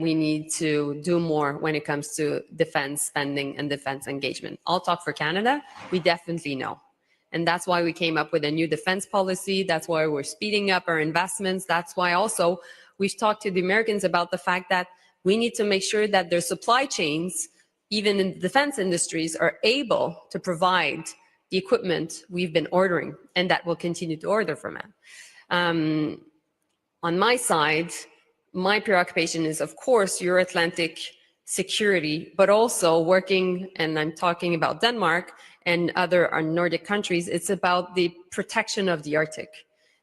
we need to do more when it comes to defense spending and defense engagement. I'll talk for Canada. We definitely know. And that's why we came up with a new defense policy. That's why we're speeding up our investments. That's why also we've talked to the Americans about the fact that we need to make sure that their supply chains, even in the defense industries, are able to provide the equipment we've been ordering and that we'll continue to order from them. On my side, my preoccupation is, of course, Euro-Atlantic security, but also working, and I'm talking about Denmark and other Nordic countries, it's about the protection of the Arctic.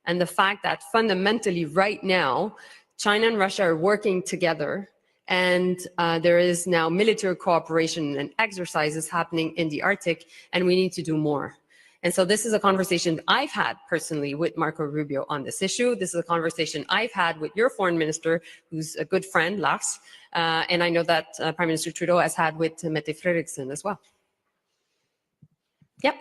And the fact that fundamentally right now, China and Russia are working together, and there is now military cooperation and exercises happening in the Arctic, and we need to do more. And so this is a conversation I've had personally with Marco Rubio on this issue. This is a conversation I've had with your foreign minister, who's a good friend, Lars, and I know that Prime Minister Trudeau has had with Mette Frederiksen as well. Yep.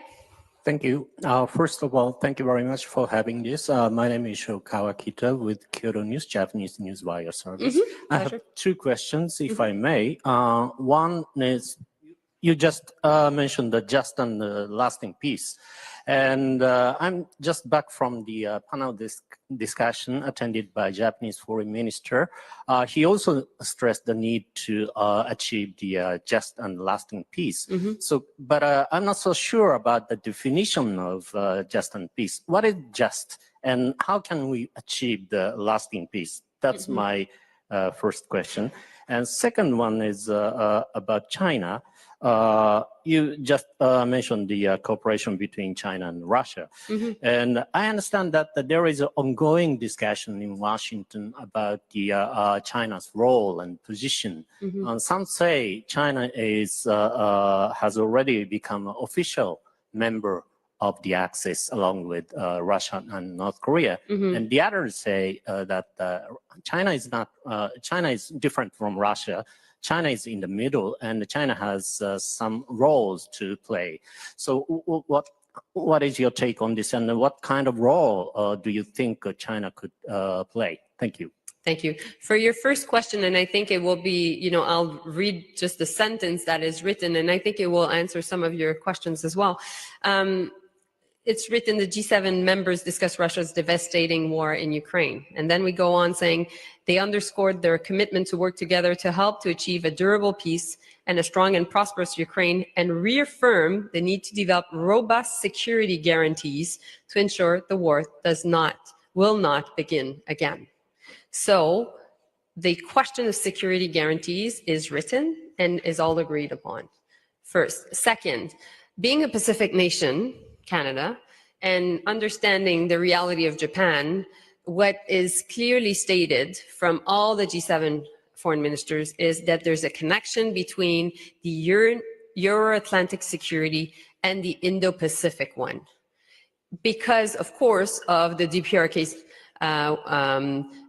Thank you. First of all, thank you very much for having this. My name is Sho Kawakita with Kyoto News, Japanese News Wire Service. I have two questions, if I may. One is, you just mentioned the just and the lasting peace. And I'm just back from the panel discussion attended by Japanese Foreign Minister. He also stressed the need to achieve the just and lasting peace. But I'm not so sure about the definition of just and peace. What is just, and how can we achieve the lasting peace? That's my first question. And second one is about China. You just mentioned the cooperation between China and Russia. And I understand that there is an ongoing discussion in Washington about the China's role and position. Some say China is has already become an official member of the Axis along with Russia and North Korea. And the others say that China is not, China is different from Russia. China is in the middle, and China has some roles to play. So what is your take on this, and what kind of role do you think China could play? Thank you. Thank you. For your first question, and I think it will be, you know, I'll read just the sentence that is written, and I think it will answer some of your questions as well. It's written, the G7 members discuss Russia's devastating war in Ukraine. And then we go on saying they underscored their commitment to work together to help to achieve a durable peace and a strong and prosperous Ukraine, and reaffirm the need to develop robust security guarantees to ensure the war will not begin again. So the question of security guarantees is written and is all agreed upon. First. Second, being a Pacific nation, Canada, and understanding the reality of Japan, what is clearly stated from all the G7 foreign ministers is that there's a connection between the Euro-Atlantic security and the Indo-Pacific one. Because, of course, of the DPRK's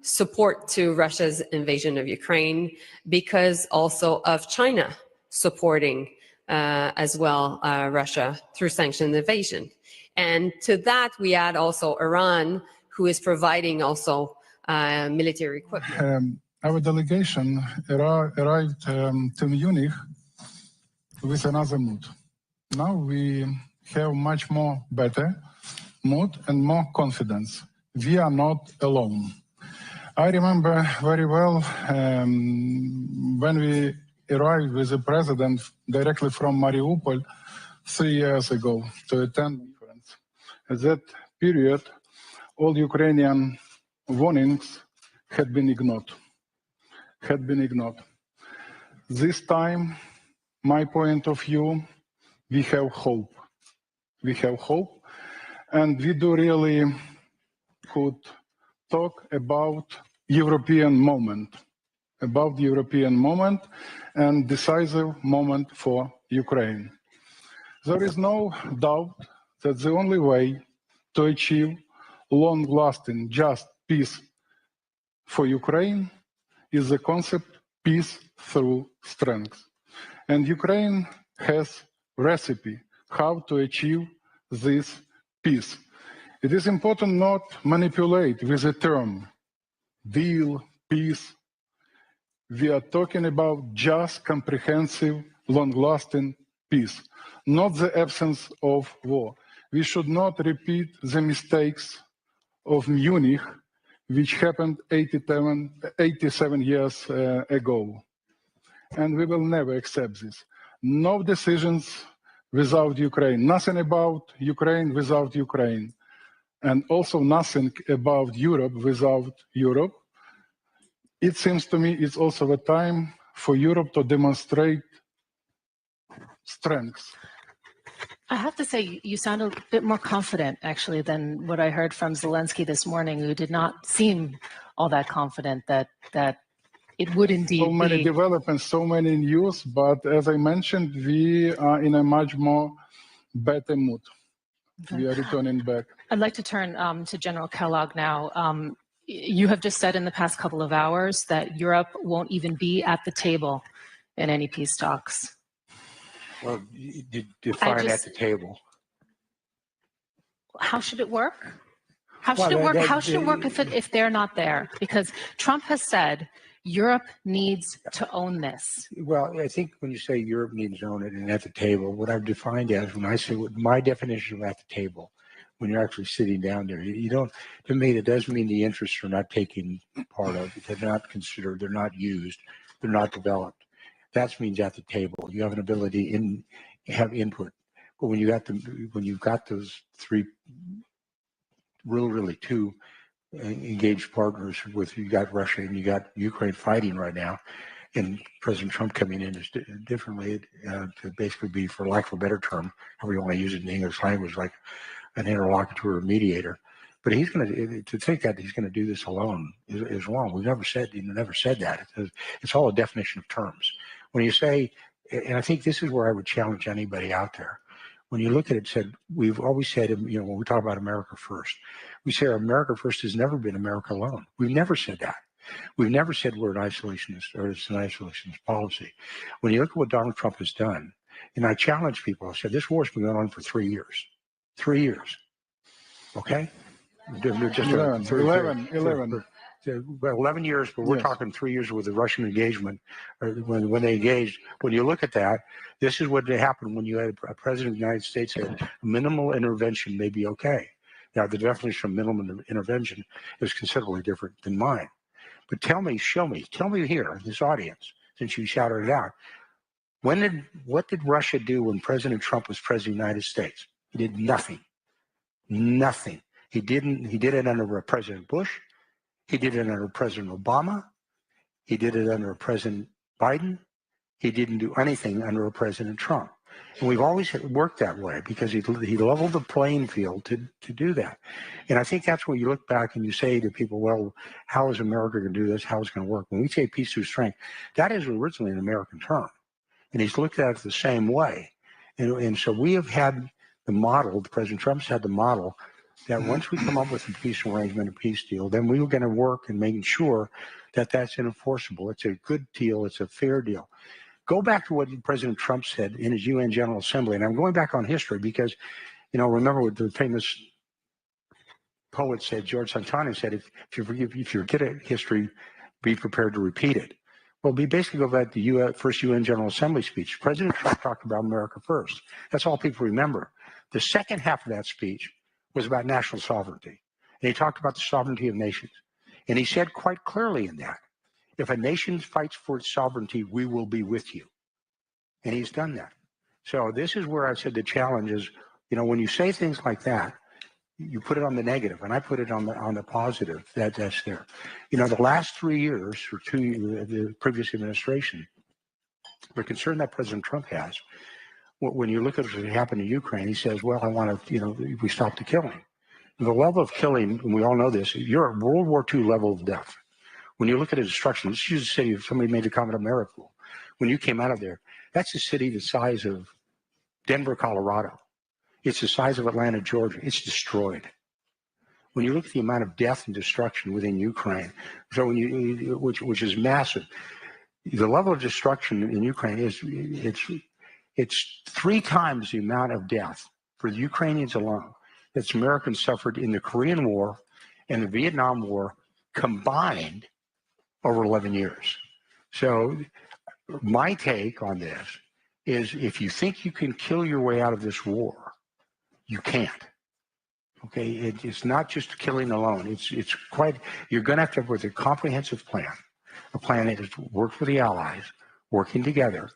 support to Russia's invasion of Ukraine, because also of China supporting as well Russia through sanctioned invasion. And to that we add also Iran, who is providing also military equipment. Our delegation arrived to Munich with another mood. Now we have much more better mood and more confidence. We are not alone. I remember very well when we arrived with the president directly from Mariupol 3 years ago to attend conference. At that period, all Ukrainian warnings had been ignored. This time, my point of view, we have hope. We have hope, and we do really could talk about European moment, and decisive moment for Ukraine. There is no doubt that the only way to achieve long-lasting, just peace for Ukraine is the concept peace through strength. And Ukraine has a recipe how to achieve this peace. It is important not manipulate with the term deal, peace. we are talking about just comprehensive, long-lasting peace, not the absence of war. We should not repeat the mistakes of Munich, which happened 87 years ago. And we will never accept this. No decisions without Ukraine, nothing about Ukraine without Ukraine, and also nothing about Europe without Europe. It seems to me it's also a time for Europe to demonstrate strength. I have to say, you sound a bit more confident, actually, than what I heard from Zelensky this morning, who did not seem all that confident that it would indeed so many be. Developments, so many news, but as I mentioned, we are in a much more better mood. Okay. We are returning back. I'd like to turn to General Kellogg now. You have just said in the past couple of hours that Europe won't even be at the table in any peace talks. Well, you define at the table. How should it work? How should it work? How should it work if they're not there? Because Trump has said Europe needs to own this. Well, I think when you say Europe needs to own it and at the table, what I've defined as, when I say what my definition of at the table, when you're actually sitting down there, you don't, to me, it doesn't mean the interests are not taken part of it. They're not considered, they're not used, they're not developed. That means at the table. You have an ability in, have input. But when you got when you've got those three, really two engaged partners with, you got Russia and you got Ukraine fighting right now, and President Trump coming in is differently to basically be, for lack of a better term, however you want to use it in the English language, like an interlocutor or mediator. But he's going to think that he's going to do this alone is wrong. We've never said, that. It's all a definition of terms. When you say, and I think this is where I would challenge anybody out there. When you look at it, we've always said, when we talk about America first, we say America first has never been America alone. We've never said that. We've never said we're an isolationist or it's an isolationist policy. When you look at what Donald Trump has done, and I challenge people, I said, this war's been going on for 3 years. 3 years. Okay? Just 11 years, but we're talking 3 years with the Russian engagement, or when they engaged. When you look at that, this is what happened when you had a president of the United States said minimal intervention may be okay. Now, the definition of minimum intervention is considerably different than mine. But tell me here, this audience, since you shouted it out, what did Russia do when President Trump was president of the United States? He did nothing. Nothing. He did it under President Bush. He did it under President Obama. He did it under President Biden. He didn't do anything under President Trump. And we've always worked that way because he leveled the playing field to do that. And I think that's where you look back and you say to people, well, how is America going to do this? How is it going to work? When we say peace through strength, that is originally an American term. And he's looked at it the same way. And so we have had the model, President Trump's had the model, that once we come up with a peace arrangement, a peace deal, then we were going to work and making sure that that's enforceable. It's a good deal. It's a fair deal. Go back to what President Trump said in his UN General Assembly. And I'm going back on history because, remember what the famous poet said, George Santana said, if you forget a history, be prepared to repeat it. Well, we basically go back to the first UN General Assembly speech. President Trump talked about America first. That's all people remember. The second half of that speech was about national sovereignty. And he talked about the sovereignty of nations. And he said quite clearly in that, if a nation fights for its sovereignty, we will be with you. And he's done that. So this is where I said the challenge is, when you say things like that, you put it on the negative, and I put it on the positive. That's there. The last 3 years, or 2 years, the previous administration, the concern that President Trump has, when you look at what happened in Ukraine, he says, well, I want to, we stop the killing. The level of killing, and we all know this, you're at World War II level of death. When you look at the destruction, let's use a city, somebody made a comment on Mariupol. When you came out of there, that's a city the size of Denver, Colorado. It's the size of Atlanta, Georgia. It's destroyed. When you look at the amount of death and destruction within Ukraine, so which is massive, the level of destruction in Ukraine it's 3 times the amount of death for the Ukrainians alone that Americans suffered in the Korean War and the Vietnam War combined over 11 years. So my take on this is if you think you can kill your way out of this war, you can't. Okay, it's not just killing alone. It's quite, you're going to have to have with a comprehensive plan, a plan that is work with the allies, working together,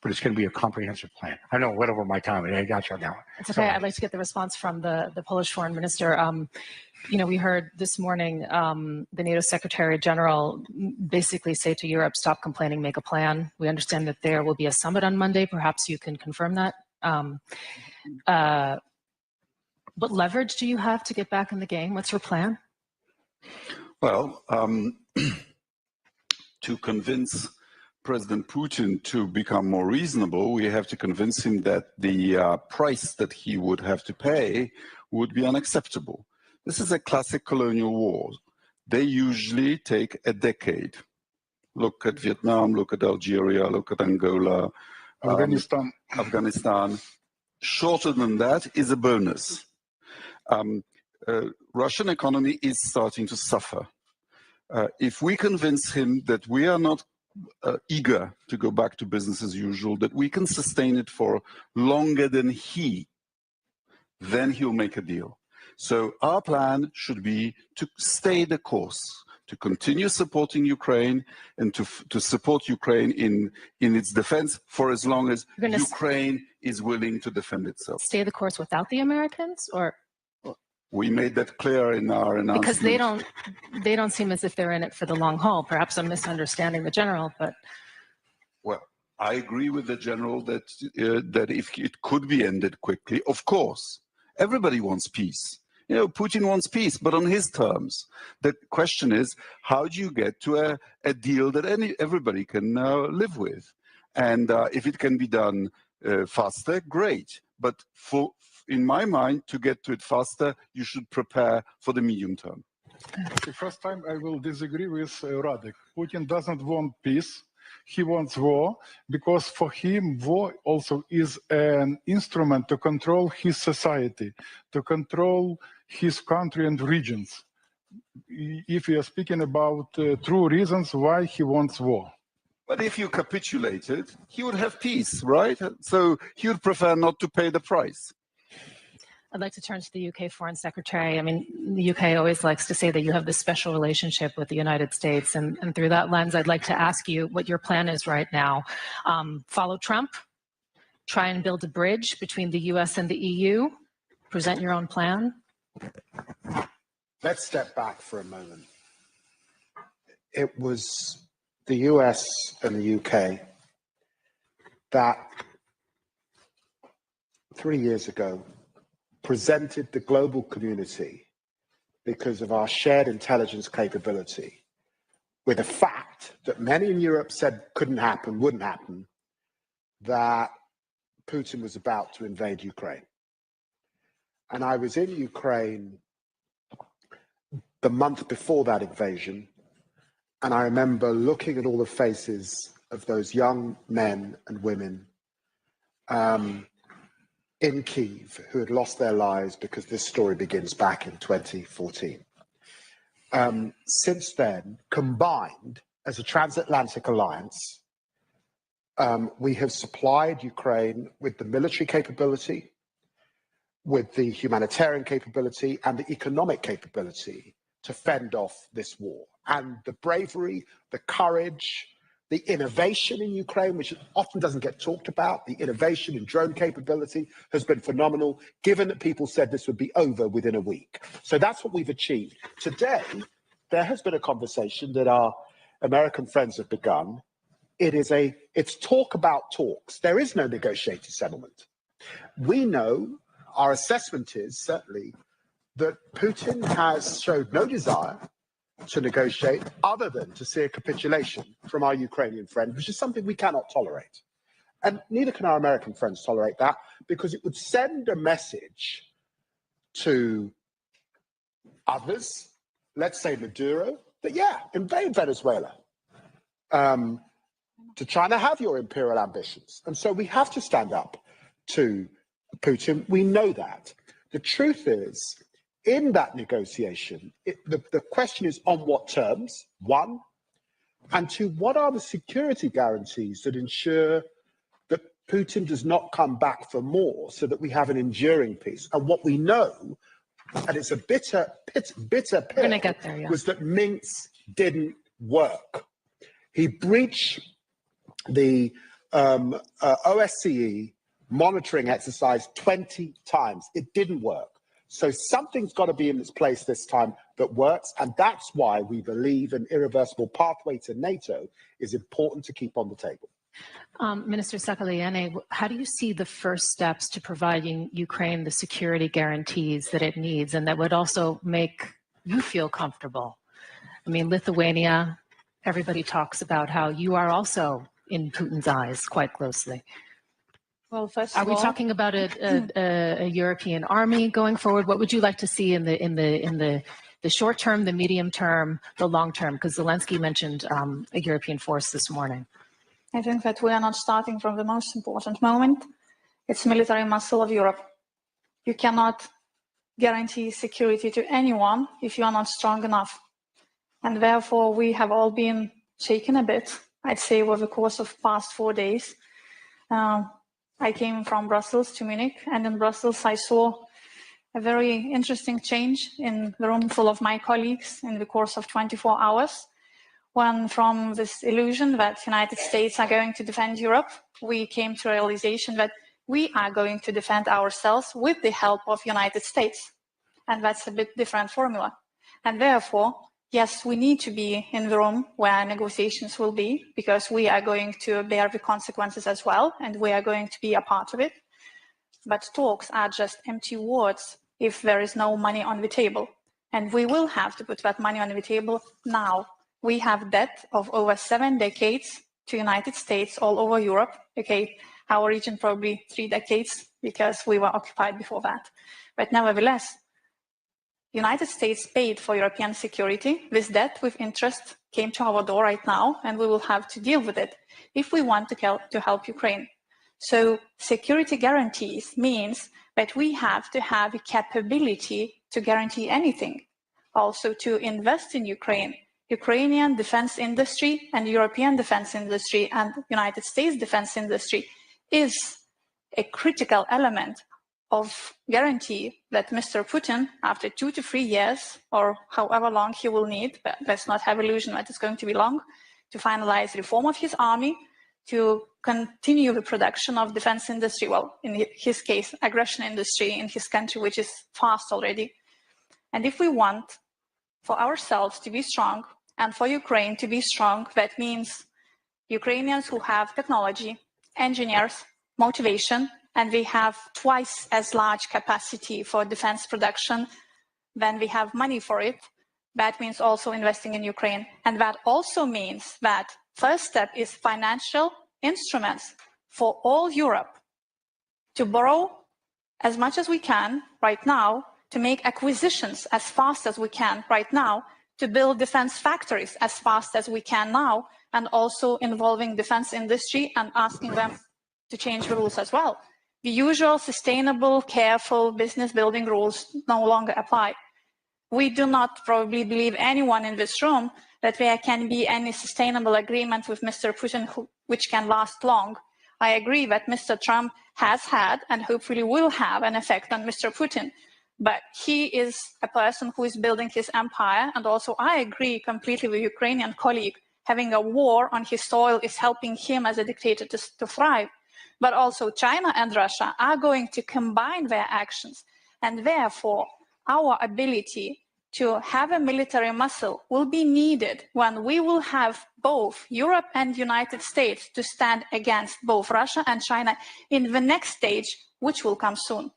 but it's going to be a comprehensive plan. I know, went over my time, and I got you on that one. It's okay. I'd like to get the response from the Polish foreign minister. You know, we heard this morning the NATO Secretary General basically say to Europe, stop complaining, make a plan. We understand that there will be a summit on Monday. Perhaps you can confirm that. What leverage do you have to get back in the game? What's your plan? Well, to convince President Putin to become more reasonable, we have to convince him that the price that he would have to pay would be unacceptable. This is a classic colonial war. They usually take a decade. Look at Vietnam, look at Algeria, look at Angola, Afghanistan. Shorter than that is a bonus. Russian economy is starting to suffer. If we convince him that we are not eager to go back to business as usual, that we can sustain it for longer than he, then he'll make a deal. So our plan should be to stay the course, to continue supporting Ukraine and to support Ukraine in its defense for as long as Ukraine is willing to defend itself. Stay the course without the Americans, or? We made that clear in our announcement. Because they don't seem as if they're in it for the long haul. Perhaps I'm misunderstanding the general, but. Well, I agree with the general that that if it could be ended quickly, of course, everybody wants peace. You know, Putin wants peace, but on his terms. The question is, how do you get to a deal that everybody can live with? And if it can be done faster, great. But in my mind, to get to it faster, you should prepare for the medium term. The first time I will disagree with Radek. Putin doesn't want peace. He wants war, because for him, war also is an instrument to control his society, to control his country and regions. If we are speaking about true reasons why he wants war. But if you capitulated, he would have peace, right? So he would prefer not to pay the price. I'd like to turn to the UK Foreign Secretary. I mean, the UK always likes to say that you have this special relationship with the United States. And through that lens, I'd like to ask you what your plan is right now. Follow Trump, try and build a bridge between the US and the EU, present your own plan. Let's step back for a moment. It was the US and the UK that 3 years ago presented the global community, because of our shared intelligence capability, with a fact that many in Europe said couldn't happen, wouldn't happen, that Putin was about to invade Ukraine. And I was in Ukraine the month before that invasion, and I remember looking at all the faces of those young men and women in Kyiv who had lost their lives, because this story begins back in 2014. Since then, combined as a transatlantic alliance, we have supplied Ukraine with the military capability, with the humanitarian capability, and the economic capability to fend off this war. And the bravery, the courage, the innovation in Ukraine, which often doesn't get talked about, the innovation in drone capability has been phenomenal, given that people said this would be over within a week. So that's what we've achieved. Today, there has been a conversation that our American friends have begun. It's talk about talks. There is no negotiated settlement. We know, our assessment is certainly that Putin has showed no desire to negotiate other than to see a capitulation from our Ukrainian friend, which is something we cannot tolerate. And neither can our American friends tolerate that, because it would send a message to others, let's say Maduro, that invade Venezuela, to China, have your imperial ambitions. And so we have to stand up to Putin. We know that. The truth is, in that negotiation, the question is on what terms. One, And two, what are the security guarantees that ensure that Putin does not come back for more so that we have an enduring peace? And what we know, and it's a bitter pill, was that Minsk didn't work. He breached the OSCE monitoring exercise 20 times. It didn't work. So something's got to be in its place this time that works, and that's why we believe an irreversible pathway to NATO is important to keep on the table. Minister Sakaliane, how do you see the first steps to providing Ukraine the security guarantees that it needs and that would also make you feel comfortable? I mean, Lithuania, everybody talks about how you are also in Putin's eyes quite closely. Well, first of all, are we talking about a European army going forward? What would you like to see in the short term, the medium term, the long term? Because Zelensky mentioned a European force this morning. I think that we are not starting from the most important moment. It's military muscle of Europe. You cannot guarantee security to anyone if you are not strong enough. And therefore, we have all been shaken a bit, I'd say, over the course of past 4 days. I came from Brussels to Munich, and in Brussels I saw a very interesting change in the room full of my colleagues in the course of 24 hours. When from this illusion that the United States are going to defend Europe, we came to a realization that we are going to defend ourselves with the help of the United States. And that's a bit different formula. And therefore, yes, we need to be in the room where negotiations will be, because we are going to bear the consequences as well, and we are going to be a part of it. But talks are just empty words if there is no money on the table. And we will have to put that money on the table now. We have debt of over 7 decades to the United States all over Europe. Okay, our region probably 3 decades because we were occupied before that. But nevertheless, United States paid for European security. This debt with interest came to our door right now, and we will have to deal with it if we want to help Ukraine. So security guarantees means that we have to have the capability to guarantee anything. Also to invest in Ukraine. Ukrainian defense industry and European defense industry and United States defense industry is a critical element of guarantee that Mr. Putin, after 2 to 3 years, or however long he will need, but let's not have illusion that it's going to be long, to finalize reform of his army, to continue the production of defense industry, well, in his case, aggression industry in his country, which is fast already. And if we want for ourselves to be strong and for Ukraine to be strong, that means Ukrainians who have technology, engineers, motivation, and we have twice as large capacity for defense production than we have money for it. That means also investing in Ukraine. And that also means that first step is financial instruments for all Europe to borrow as much as we can right now, to make acquisitions as fast as we can right now, to build defense factories as fast as we can now, and also involving defense industry and asking them to change the rules as well. The usual sustainable, careful business building rules no longer apply. We do not probably believe anyone in this room that there can be any sustainable agreement with Mr. Putin which can last long. I agree that Mr. Trump has had and hopefully will have an effect on Mr. Putin, but he is a person who is building his empire, and also I agree completely with Ukrainian colleague, having a war on his soil is helping him as a dictator to thrive. But also China and Russia are going to combine their actions, and therefore our ability to have a military muscle will be needed when we will have both Europe and United States to stand against both Russia and China in the next stage, which will come soon.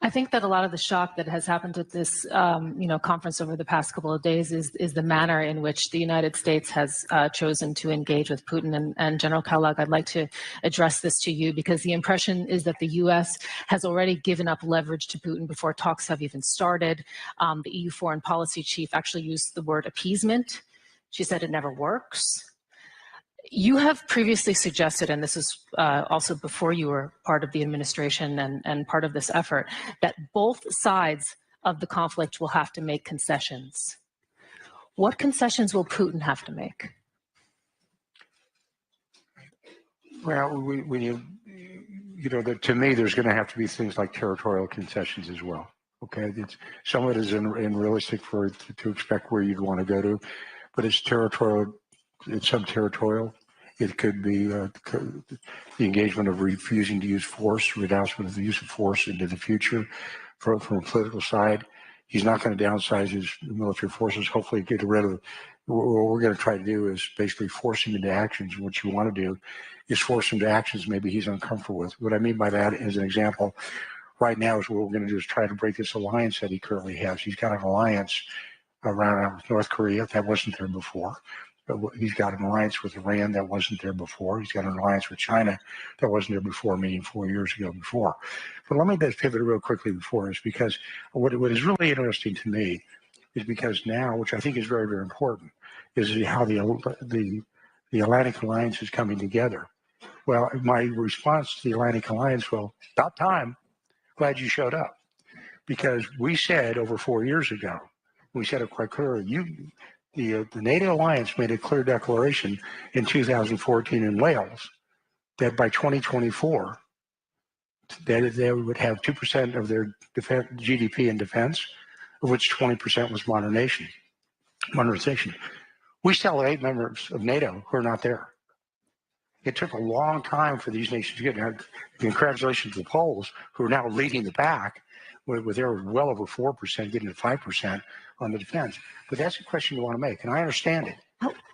I think that a lot of the shock that has happened at this conference over the past couple of days is the manner in which the United States has chosen to engage with Putin. And General Kellog, I'd like to address this to you, because the impression is that the US has already given up leverage to Putin before talks have even started. The EU foreign policy chief actually used the word appeasement. She said it never works. You have previously suggested, and this is also before you were part of the administration and part of this effort, that both sides of the conflict will have to make concessions. What concessions will Putin have to make? Well, when you know, to me, there's going to have to be things like territorial concessions as well. Okay, some of it is unrealistic to expect where you'd want to go to, but it's territorial. It's subterritorial. It could be the engagement of refusing to use force, renouncement of the use of force into the future from a political side. He's not going to downsize his military forces. Hopefully get rid of what we're going to try to do is basically force him into actions. What you want to do is force him to actions maybe he's uncomfortable with. What I mean by that, as an example, right now is what we're going to do is try to break this alliance that he currently has. He's got an alliance around North Korea that wasn't there before. He's got an alliance with Iran that wasn't there before. He's got an alliance with China that wasn't there before, meaning 4 years ago before. But let me just pivot real quickly before this, because what is really interesting to me is because now, which I think is very, very important, is how the Atlantic Alliance is coming together. Well, my response to the Atlantic Alliance, well, about time, glad you showed up. Because we said over 4 years ago, we said it quite clearly, the NATO alliance made a clear declaration in 2014 in Wales that by 2024, that they would have 2% of their GDP in defense, of which 20% was modernization. We still have 8 members of NATO who are not there. It took a long time for these nations to get there. Congratulations to the Poles, who are now leading the pack, with their well over 4%, getting to 5% on the defense. But that's a question you want to make, and I understand it.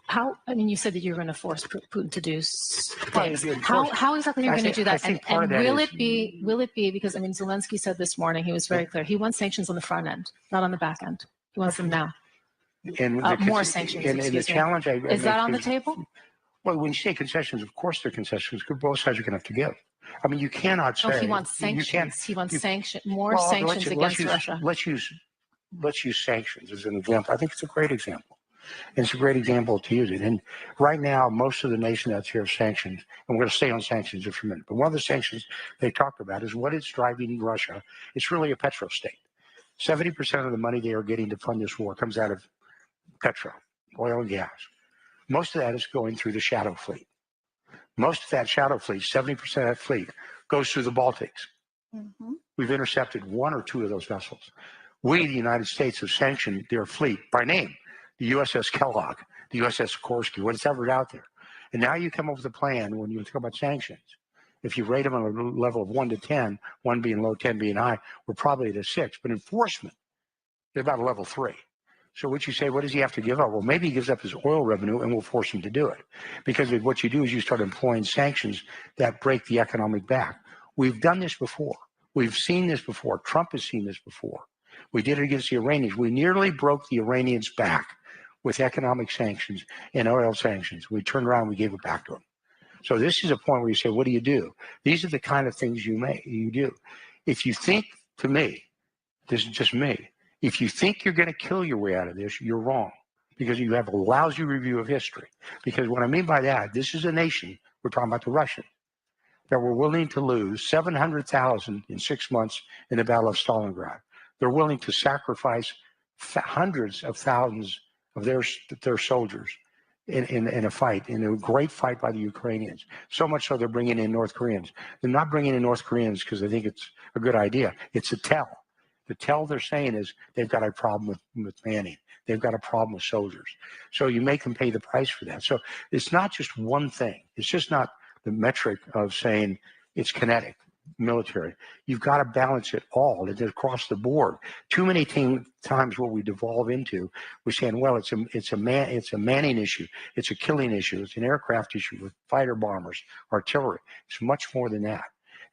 How? I mean, you said that you're going to force Putin to do things. How exactly are you going to do that? And will it be because, I mean, Zelensky said this morning, he was very clear, he wants sanctions on the front end, not on the back end. He wants them now. And more sanctions, the challenge is that on the table? Well, when you say concessions, of course they're concessions, because both sides are going to have to give. I mean, you cannot say. No, he wants sanctions. He wants more sanctions against Russia. Let's use sanctions as an example. I think it's a great example. And it's a great example to use it. And right now, most of the nation that's here sanctions, and we're going to stay on sanctions just for a minute, but one of the sanctions they talked about is what is driving Russia. It's really a petro state. 70% of the money they are getting to fund this war comes out of petro, oil and gas. Most of that is going through the shadow fleet. Most of that shadow fleet, 70% of that fleet, goes through the Baltics. Mm-hmm. We've intercepted 1 or 2 of those vessels. We, the United States, have sanctioned their fleet by name, the USS Kellog, the USS Sikorski, whatever out there. And now you come up with a plan when you talk about sanctions. If you rate them on a level of 1 to 10, 1 being low, 10 being high, we're probably at a 6. But enforcement, they're about a level 3. So what you say, what does he have to give up? Well, maybe he gives up his oil revenue and we'll force him to do it. Because what you do is you start employing sanctions that break the economic back. We've done this before. We've seen this before. Trump has seen this before. We did it against the Iranians. We nearly broke the Iranians back with economic sanctions and oil sanctions. We turned around and we gave it back to them. So this is a point where you say, what do you do? These are the kind of things you do. If you think, to me, this is just me, if you think you're going to kill your way out of this, you're wrong, because you have a lousy review of history. Because what I mean by that, this is a nation, we're talking about the Russians, that were willing to lose 700,000 in 6 months in the Battle of Stalingrad. They're willing to sacrifice hundreds of thousands of their soldiers in a fight, in a great fight by the Ukrainians. So much so they're bringing in North Koreans. They're not bringing in North Koreans because they think it's a good idea. It's a tell. The tell they're saying is they've got a problem with manning. They've got a problem with soldiers. So you make them pay the price for that. So it's not just one thing. It's just not the metric of saying it's kinetic, military. You've got to balance it all. It's across the board. Too many times what we devolve into, we're saying, well, it's a manning issue. It's a killing issue. It's an aircraft issue with fighter bombers, artillery. It's much more than that.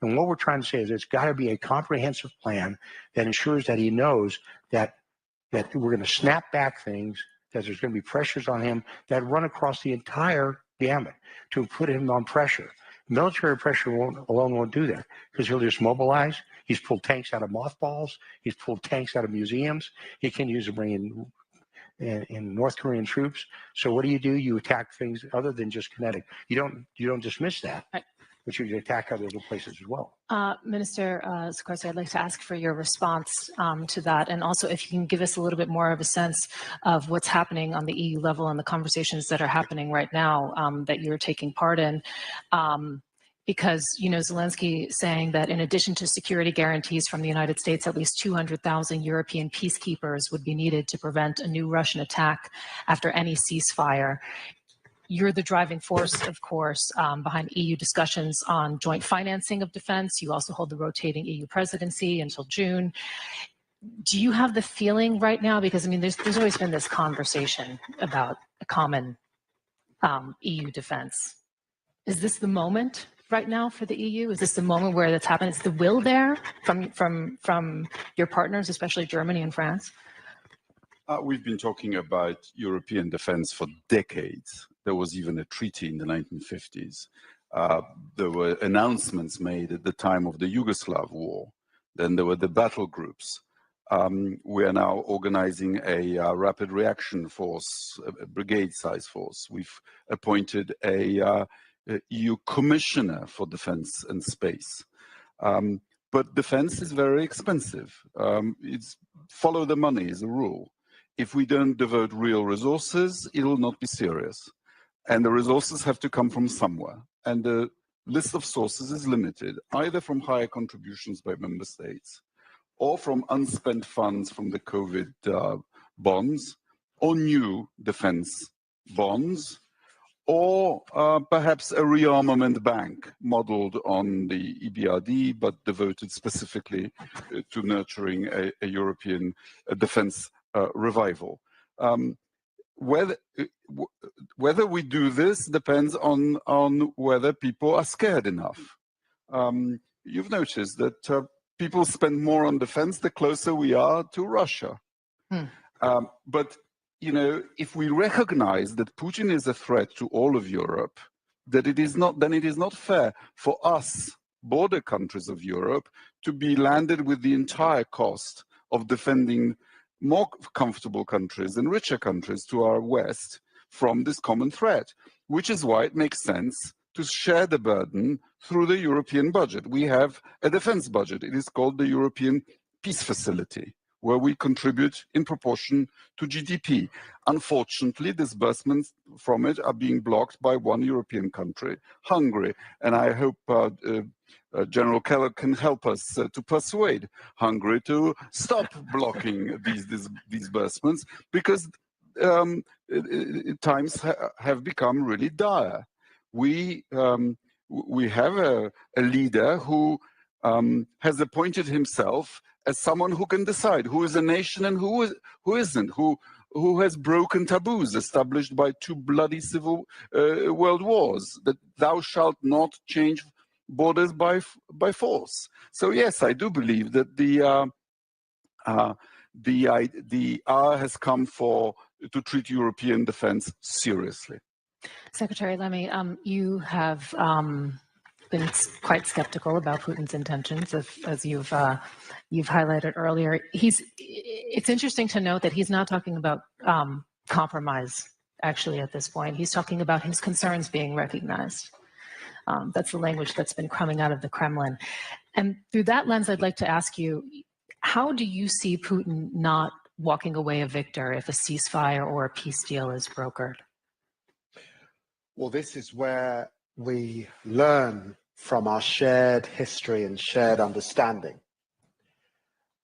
And what we're trying to say is it's got to be a comprehensive plan that ensures that he knows that we're going to snap back things, that there's going to be pressures on him that run across the entire gamut to put him on pressure. Military pressure alone won't do that, because he'll just mobilize. He's pulled tanks out of mothballs. He's pulled tanks out of museums. He can use to bring in North Korean troops. So what do? You attack things other than just kinetic. You don't dismiss that. but you attack other places as well. Minister Sikorski, I'd like to ask for your response to that, and also if you can give us a little bit more of a sense of what's happening on the EU level and the conversations that are happening right now that you're taking part in. Because, you know, Zelensky saying that in addition to security guarantees from the United States, at least 200,000 European peacekeepers would be needed to prevent a new Russian attack after any ceasefire. You're the driving force, of course, behind EU discussions on joint financing of defense. You also hold the rotating EU presidency until June. Do you have the feeling right now, because I mean, there's always been this conversation about a common EU defense. Is this the moment right now for the EU? Is this the moment where that's happened? Is the will there from your partners, especially Germany and France? We've been talking about European defense for decades. There was even a treaty in the 1950s. There were announcements made at the time of the Yugoslav war. Then there were the battle groups. We are now organizing a rapid reaction force, a brigade-size force. We've appointed a EU commissioner for defense and space. But defense is very expensive. It's follow the money is a rule. If we don't devote real resources, it will not be serious. And the resources have to come from somewhere. And the list of sources is limited, either from higher contributions by member states, or from unspent funds from the COVID bonds, or new defense bonds, or perhaps a rearmament bank modeled on the EBRD, but devoted specifically to nurturing a European defense revival. Whether we do this depends on whether people are scared enough. You've noticed that people spend more on defense the closer we are to Russia. But you know, if we recognize that Putin is a threat to all of Europe, that it is not, then it is not fair for us, border countries of Europe, to be landed with the entire cost of defending more comfortable countries and richer countries to our west from this common threat, which is why it makes sense to share the burden through the European budget. We have a defense budget. It is called the European Peace Facility, where we contribute in proportion to GDP. Unfortunately, disbursements from it are being blocked by one European country, Hungary. And I hope General Kellog can help us to persuade Hungary to stop blocking these disbursements, because times have become really dire. We have a leader who has appointed himself as someone who can decide who is a nation and who isn't, who has broken taboos established by two bloody civil world wars, that thou shalt not change borders by force. So yes, I do believe that the hour has come to treat European defense seriously. Secretary Lammy, you have been quite skeptical about Putin's intentions, as you've highlighted earlier. It's interesting to note that he's not talking about compromise, actually, at this point. He's talking about his concerns being recognized. That's the language that's been coming out of the Kremlin. And through that lens, I'd like to ask you, how do you see Putin not walking away a victor if a ceasefire or a peace deal is brokered? Well, this is where we learn from our shared history and shared understanding.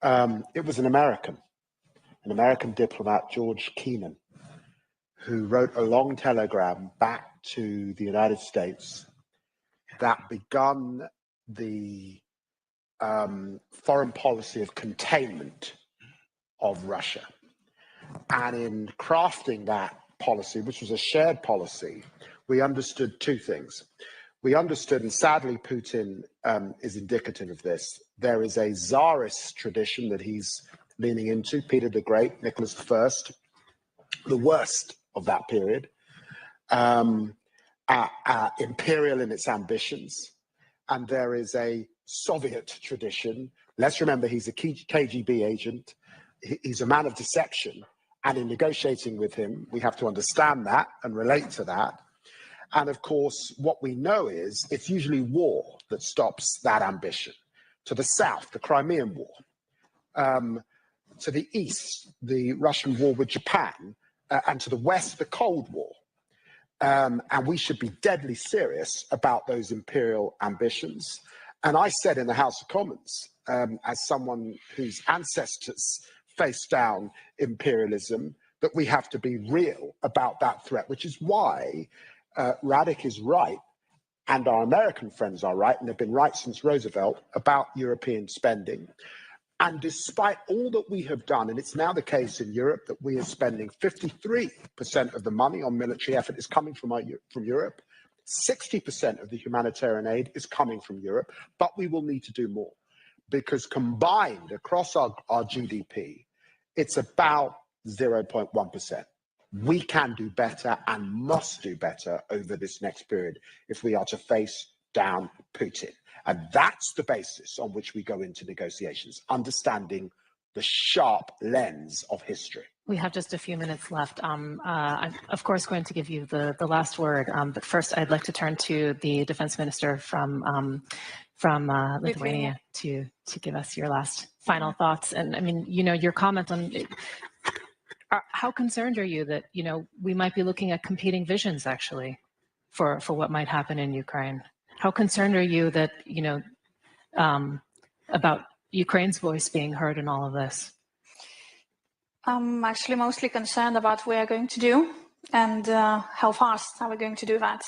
It was an American diplomat, George Kennan, who wrote a long telegram back to the United States that begun the foreign policy of containment of Russia. And in crafting that policy, which was a shared policy, we understood two things. We understood, and sadly Putin is indicative of this, there is a Tsarist tradition that he's leaning into, Peter the Great, Nicholas I, the worst of that period, imperial in its ambitions. And there is a Soviet tradition. Let's remember he's a KGB agent. He's a man of deception. And in negotiating with him, we have to understand that and relate to that. And of course, what we know is it's usually war that stops that ambition. To the south, the Crimean War. To the east, the Russian war with Japan. And to the west, the Cold War. And we should be deadly serious about those imperial ambitions. And I said in the House of Commons, as someone whose ancestors faced down imperialism, that we have to be real about that threat, which is why Radek is right, and our American friends are right, and they've been right since Roosevelt, about European spending. And despite all that we have done, and it's now the case in Europe that we are spending 53% of the money on military effort is coming from Europe, 60% of the humanitarian aid is coming from Europe, but we will need to do more. Because combined across our GDP, it's about 0.1%. We can do better and must do better over this next period if we are to face down Putin. And that's the basis on which we go into negotiations, understanding the sharp lens of history. We have just a few minutes left. I'm, of course, going to give you the last word. But first, I'd like to turn to the defense minister from Lithuania to give us your last final thoughts. And I mean, you know, your comment on how concerned are you that, you know, we might be looking at competing visions actually for what might happen in Ukraine? How concerned are you that, you know, about Ukraine's voice being heard in all of this? I'm actually mostly concerned about what we are going to do and how fast are we going to do that.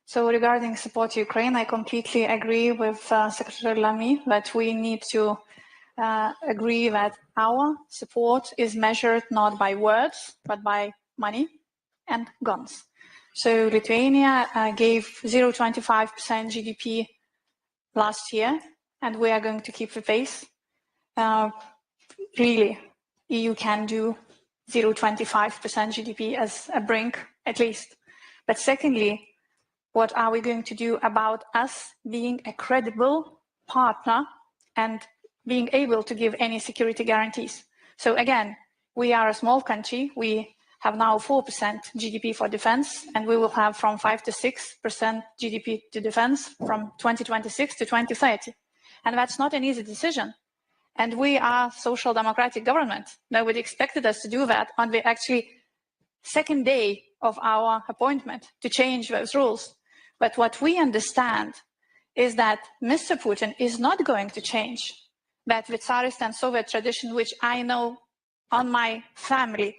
So regarding support to Ukraine, I completely agree with Secretary Lammy that we need to agree that our support is measured not by words, but by money and guns. So Lithuania gave 0.25% GDP last year, and we are going to keep the pace. Really, EU can do 0.25% GDP as a brink, at least. But secondly, what are we going to do about us being a credible partner and being able to give any security guarantees? So again, we are a small country. We have now 4% GDP for defense, and we will have from 5 to 6% GDP to defense from 2026 to 2030. And that's not an easy decision. And we are social democratic government. Nobody expected us to do that on the actually second day of our appointment to change those rules. But what we understand is that Mr. Putin is not going to change that the Tsarist and Soviet tradition, which I know on my family.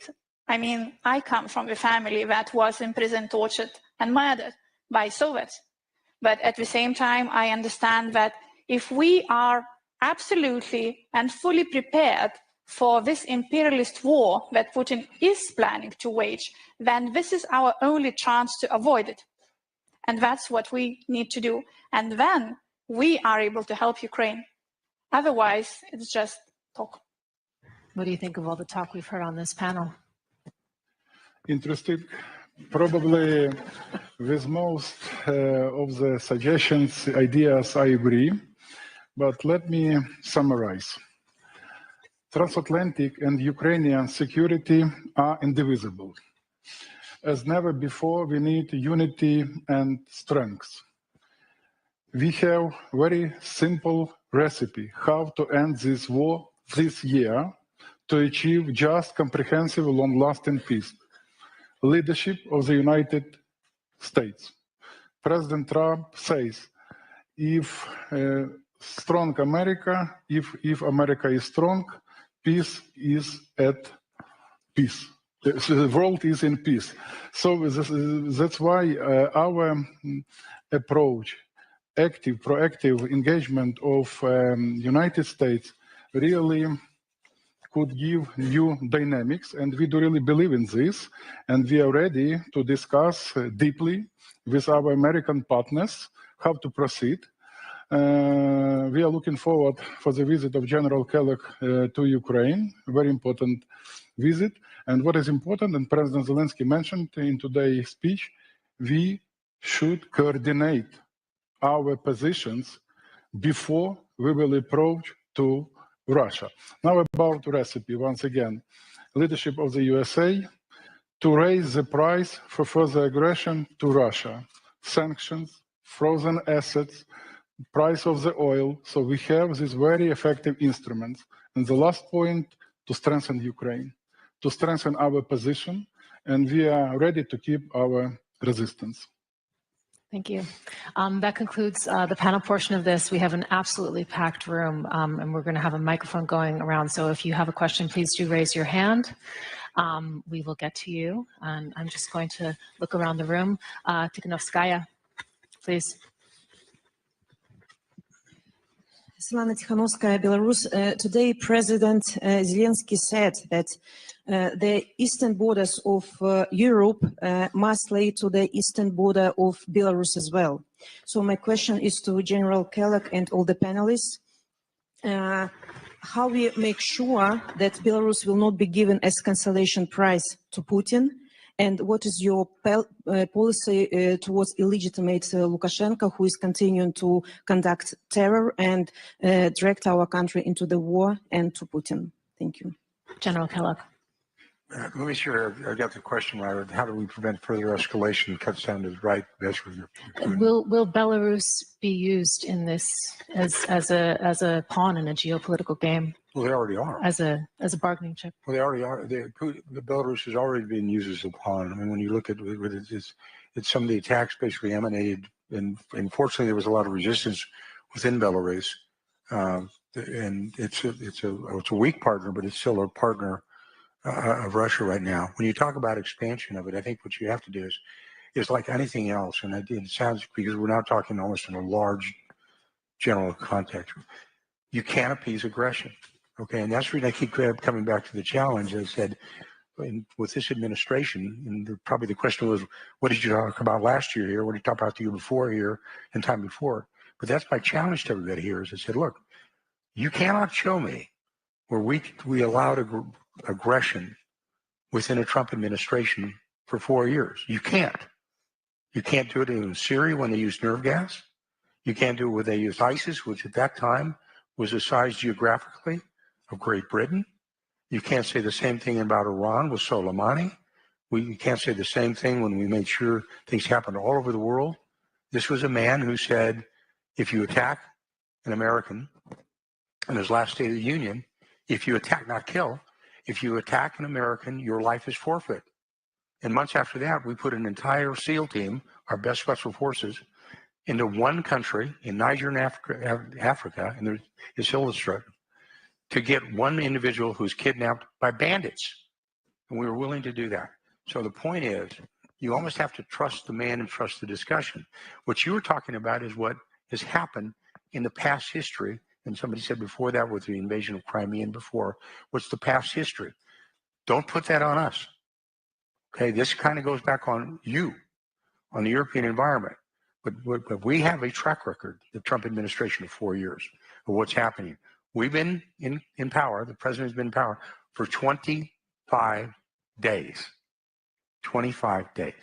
I mean, I come from a family that was imprisoned, tortured, and murdered by Soviets. But at the same time, I understand that if we are absolutely and fully prepared for this imperialist war that Putin is planning to wage, then this is our only chance to avoid it. And that's what we need to do. And then we are able to help Ukraine. Otherwise, it's just talk. What do you think of all the talk we've heard on this panel? Interesting. Probably with most of the suggestions, ideas, I agree. But let me summarize. Transatlantic and Ukrainian security are indivisible. As never before, we need unity and strength. We have very simple recipe how to end this war this year to achieve just, comprehensive, long-lasting peace. Leadership of the United States. President Trump says, if strong America, if America is strong, peace is at peace. The world is in peace. So that's why our approach, active, proactive engagement of United States really could give new dynamics, and we do really believe in this, and we are ready to discuss deeply with our American partners how to proceed. We are looking forward for the visit of General Kellog to Ukraine, a very important visit. And what is important, and President Zelensky mentioned in today's speech, we should coordinate our positions before we will approach to Russia. Now about recipe, once again, leadership of the USA to raise the price for further aggression to Russia. sanctions, frozen assets, price of the oil. So we have these very effective instruments. And the last point, to strengthen Ukraine, to strengthen our position, and we are ready to keep our resistance. Thank you. That concludes the panel portion of this. We have an absolutely packed room, and we're going to have a microphone going around. So if you have a question, please do raise your hand. We will get to you. And I'm just going to look around the room. Tikhanovskaya, please. Svetlana Tikhanovskaya, Belarus. Today, President Zelensky said that the eastern borders of Europe must lay to the eastern border of Belarus as well. So my question is to General Kellogg and all the panelists. How we make sure that Belarus will not be given as cancellation prize to Putin? And what is your policy towards illegitimate Lukashenko, who is continuing to conduct terror and direct our country into the war, and to Putin? Thank you. General Kellogg. Let me sure I got the question right. How do we prevent further escalation? It cuts down to the right. That's what Will Belarus be used in this as a pawn in a geopolitical game? Well, they already are. As a bargaining chip. Well, they already are. The Belarus has already been used as a pawn. I mean, when you look at it's some of the attacks basically emanated, and unfortunately there was a lot of resistance within Belarus, and it's a weak partner, but it's still a partner of Russia right now. When you talk about expansion of it, I think what you have to do is like anything else, and it sounds, because we're now talking almost in a large general context. You can't appease aggression. Okay, and that's the reason I keep coming back to the challenge. I said, with this administration, and probably the question was, what did you talk about last year here? What did you talk about the year before here and time before? But that's my challenge to everybody here is I said, look, you cannot show me where we allowed aggression within a Trump administration for 4 years. You can't. You can't do it in Syria when they used nerve gas. You can't do it when they used ISIS, which at that time was the size geographically of Great Britain. You can't say the same thing about Iran with Soleimani. You can't say the same thing when we made sure things happened all over the world. This was a man who said, if you attack an American in his last State of the Union, if you attack, not kill, if you attack an American, your life is forfeit. And months after that, we put an entire SEAL team, our best special forces, into one country in Niger and Africa, and it's illustrated, to get one individual who's kidnapped by bandits. And we were willing to do that. So the point is, you almost have to trust the man and trust the discussion. What you were talking about is what has happened in the past history. And somebody said before that with the invasion of Crimea and before, what's the past history? Don't put that on us. Okay, this kind of goes back on you, on the European environment. But we have a track record, the Trump administration, of 4 years of what's happening. We've been in power, the president has been in power for 25 days. 25 days.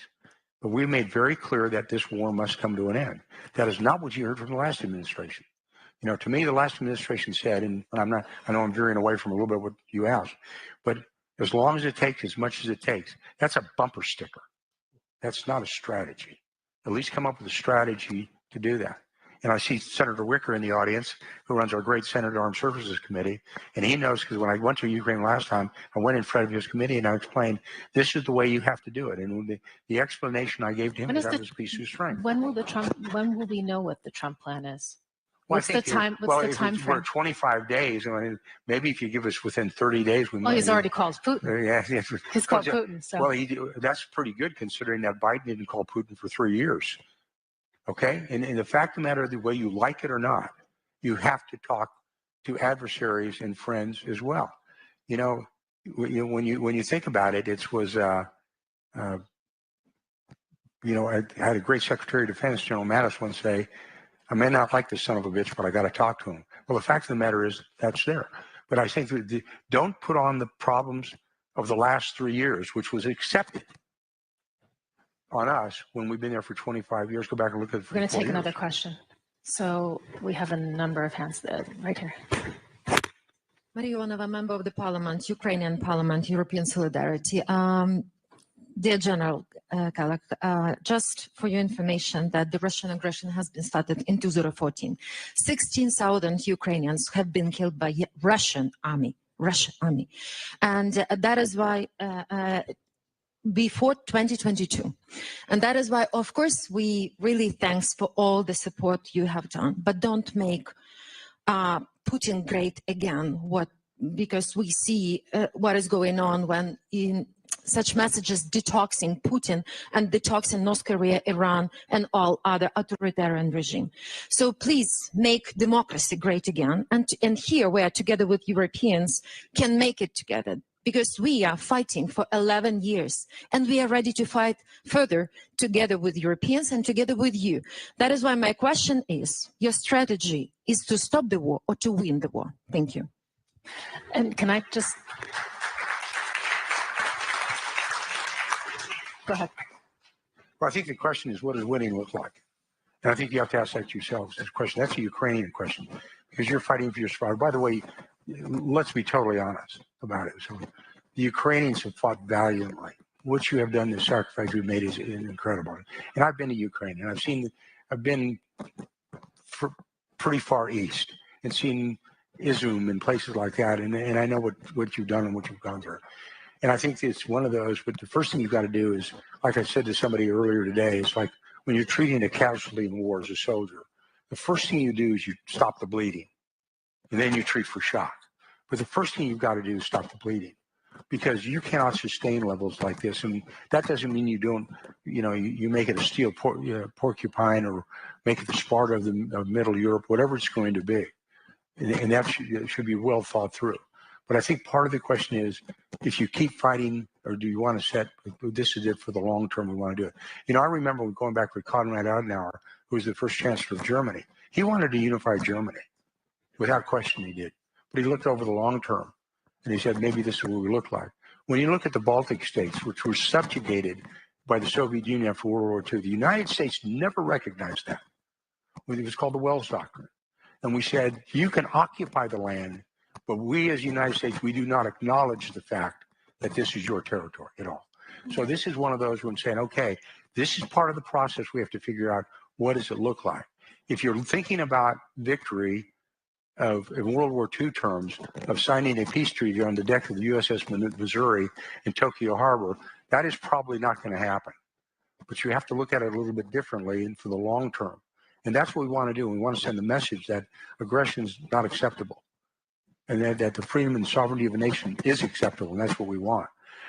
But we made very clear that this war must come to an end. That is not what you heard from the last administration. You know, to me, the last administration said, and I know I'm veering away from a little bit what you asked, but as long as it takes, as much as it takes, that's a bumper sticker. That's not a strategy. At least come up with a strategy to do that. And I see Senator Wicker in the audience, who runs our great Senate Armed Services Committee, and he knows, because when I went to Ukraine last time, I went in front of his committee and I explained, this is the way you have to do it. And the explanation I gave to him was that was a piece of strength. When will we know what the Trump plan is? Well, What's the time frame? For 25 days, I mean, maybe if you give us within 30 days, we might. Oh, he's already called Putin. Yeah, he's called Putin. So. Well, that's pretty good considering that Biden didn't call Putin for 3 years. Okay, and the fact of the matter, the way you like it or not, you have to talk to adversaries and friends as well. You know, when you think about it, it was you know, I had a great Secretary of Defense, General Mattis, once say, I may not like this son of a bitch, but I got to talk to him. Well, the fact of the matter is that's there. But I think don't put on the problems of the last 3 years, which was accepted on us when we've been there for 25 years. Go back and look at it. We're going to take another question. So we have a number of hands there, right here. Maria Ivanova, member of the Parliament, Ukrainian Parliament, European Solidarity. Dear General Kellog, just for your information that the Russian aggression has been started in 2014. 16,000 Ukrainians have been killed by Russian army. And that is why before 2022. And that is why, of course, we really thanks for all the support you have done, but don't make Putin great again, because we see what is going on when in such messages detoxing Putin and detoxing North Korea, Iran, and all other authoritarian regime. So please make democracy great again. And here we are together with Europeans can make it together, because we are fighting for 11 years and we are ready to fight further together with Europeans and together with you. That is why my question is, your strategy is to stop the war or to win the war? Thank you. And can I just... Go ahead. Well, I think the question is, what does winning look like? And I think you have to ask that yourselves. This question, that's a Ukrainian question, because you're fighting for your survival. By the way, let's be totally honest about it. So the Ukrainians have fought valiantly. What you have done, the sacrifice we've made is incredible. And I've been to Ukraine, and I've been pretty far east and seen Izum and places like that, and I know what you've done and what you've gone through. And I think it's one of those, but the first thing you've got to do is, like I said to somebody earlier today, it's like when you're treating a casualty in war as a soldier, the first thing you do is you stop the bleeding, and then you treat for shock. But the first thing you've got to do is stop the bleeding, because you cannot sustain levels like this. And that doesn't mean you don't, you make it a steel porcupine or make it the Sparta of Middle Europe, whatever it's going to be. And that should be well thought through. But I think part of the question is, if you keep fighting, or do you want to set, this is it for the long term, we want to do it. I remember going back with Konrad Adenauer, who was the first chancellor of Germany. He wanted to unify Germany. Without question, he did. But he looked over the long term, and he said, maybe this is what we look like. When you look at the Baltic states, which were subjugated by the Soviet Union after World War II, the United States never recognized that. It was called the Wells Doctrine. And we said, you can occupy the land, but we as the United States, we do not acknowledge the fact that this is your territory at all. So this is one of those when saying, okay, this is part of the process. We have to figure out, what does it look like? If you're thinking about victory in World War II terms of signing a peace treaty on the deck of the USS Missouri in Tokyo Harbor, that is probably not going to happen. But you have to look at it a little bit differently and for the long term. And that's what we want to do. We want to send the message that aggression is not acceptable, and that the freedom and sovereignty of a nation is acceptable, and that's what we want.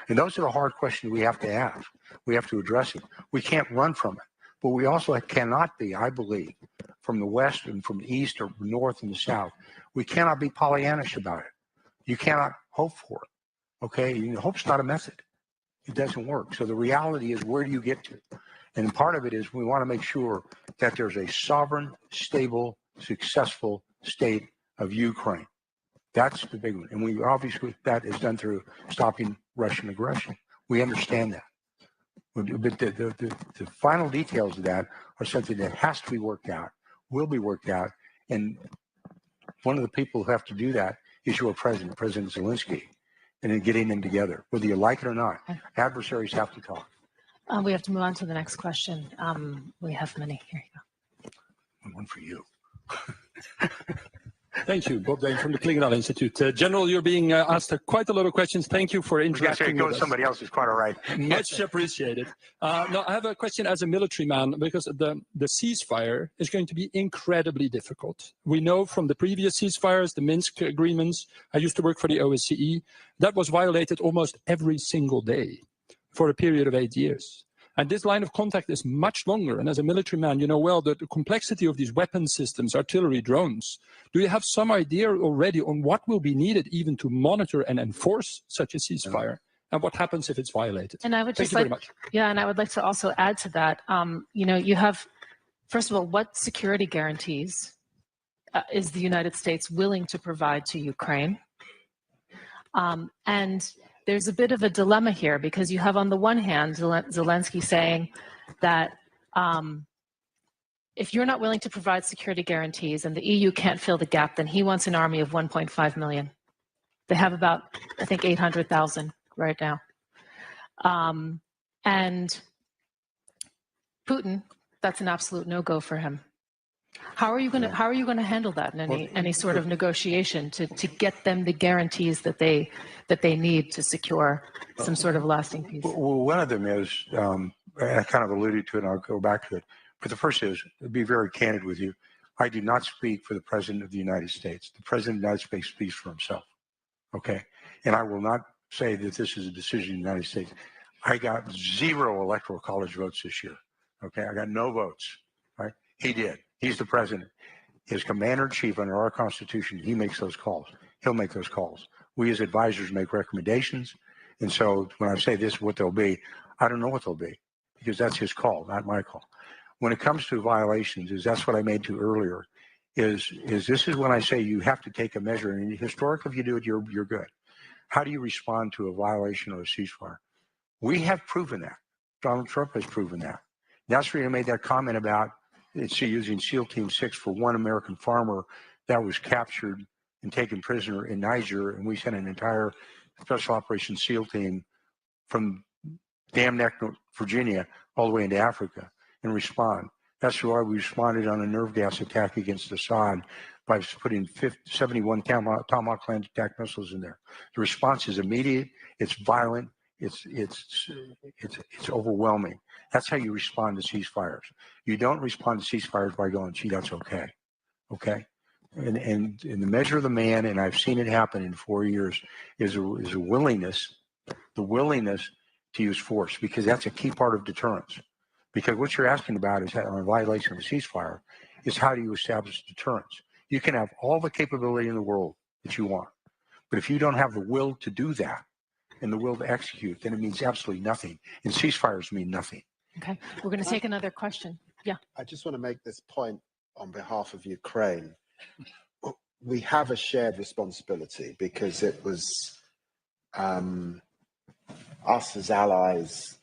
And those are the hard questions we have to ask. We have to address it. We can't run from it. But we also cannot be, I believe, from the West and from the East or North and the South, we cannot be Pollyannish about it. You cannot hope for it, okay? Hope's not a method. It doesn't work. So the reality is, where do you get to? And part of it is we want to make sure that there's a sovereign, stable, successful state of Ukraine. That's the big one. And we obviously, that is done through stopping Russian aggression. We understand that. But the final details of that are something that has to be worked out, will be worked out. And one of the people who have to do that is your president, President Zelensky, and then getting them together, whether you like it or not. Adversaries have to talk. We have to move on to the next question. We have many. Here you go. One for you. Thank you, Bob Dane from the Klingendahl Institute. General, you're being asked quite a lot of questions. Thank you for interacting with us. Somebody else is quite all right. Much appreciated. No, I have a question as a military man, because the ceasefire is going to be incredibly difficult. We know from the previous ceasefires, the Minsk agreements, I used to work for the OSCE, that was violated almost every single day for a period of 8 years. And this line of contact is much longer. And as a military man, you know well the complexity of these weapon systems, artillery, drones. Do you have some idea already on what will be needed even to monitor and enforce such a ceasefire? And what happens if it's violated? And I would just like, yeah, and I would like to also add to that, you have, first of all, what security guarantees is the United States willing to provide to Ukraine? And there's a bit of a dilemma here, because you have on the one hand Zelensky saying that if you're not willing to provide security guarantees and the EU can't fill the gap, then he wants an army of 1.5 million. They have about, I think, 800,000 right now. And Putin, that's an absolute no-go for him. How are you going to handle that in any sort of negotiation to get them the guarantees that they need to secure some sort of lasting peace? Well, one of them is, I kind of alluded to it, and I'll go back to it. But the first is, to be very candid with you, I do not speak for the President of the United States. The President of the United States speaks for himself, okay? And I will not say that this is a decision of the United States. I got 0 electoral college votes this year, okay? I got no votes, right? He did. He's the President. As Commander-in-Chief under our Constitution, he makes those calls. He'll make those calls. We as advisors make recommendations. And so when I say this is what they'll be, I don't know what they'll be because that's his call, not my call. When it comes to violations, that's what I made to earlier, is this is when I say you have to take a measure. And historically, if you do it, you're good. How do you respond to a violation or a ceasefire? We have proven that. Donald Trump has proven that. That's where he made that comment about using SEAL Team 6 for one American farmer that was captured and taken prisoner in Niger, and we sent an entire Special Operations SEAL team from Dam Neck, Virginia, all the way into Africa and respond. That's why we responded on a nerve gas attack against Assad by putting 71 Tomahawk land attack missiles in there. The response is immediate, it's violent, it's overwhelming. That's how you respond to ceasefires. You don't respond to ceasefires by going, gee, that's okay, okay? And the measure of the man, and I've seen it happen in 4 years, is a willingness, the willingness to use force, because that's a key part of deterrence. Because what you're asking about is on a violation of a ceasefire, is how do you establish deterrence? You can have all the capability in the world that you want, but if you don't have the will to do that and the will to execute, then it means absolutely nothing. And ceasefires mean nothing. Okay, we're going to take another question. Yeah. I just want to make this point on behalf of Ukraine. We have a shared responsibility because it was us as allies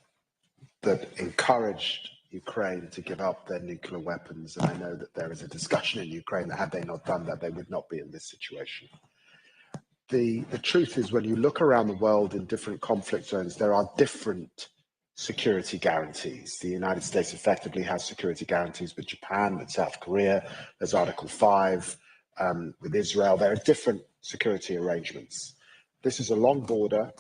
that encouraged Ukraine to give up their nuclear weapons. And I know that there is a discussion in Ukraine that had they not done that, they would not be in this situation. The truth is, when you look around the world in different conflict zones, there are different security guarantees. The United States effectively has security guarantees with Japan, with South Korea. There's Article 5 with Israel. There are different security arrangements. This is a long border.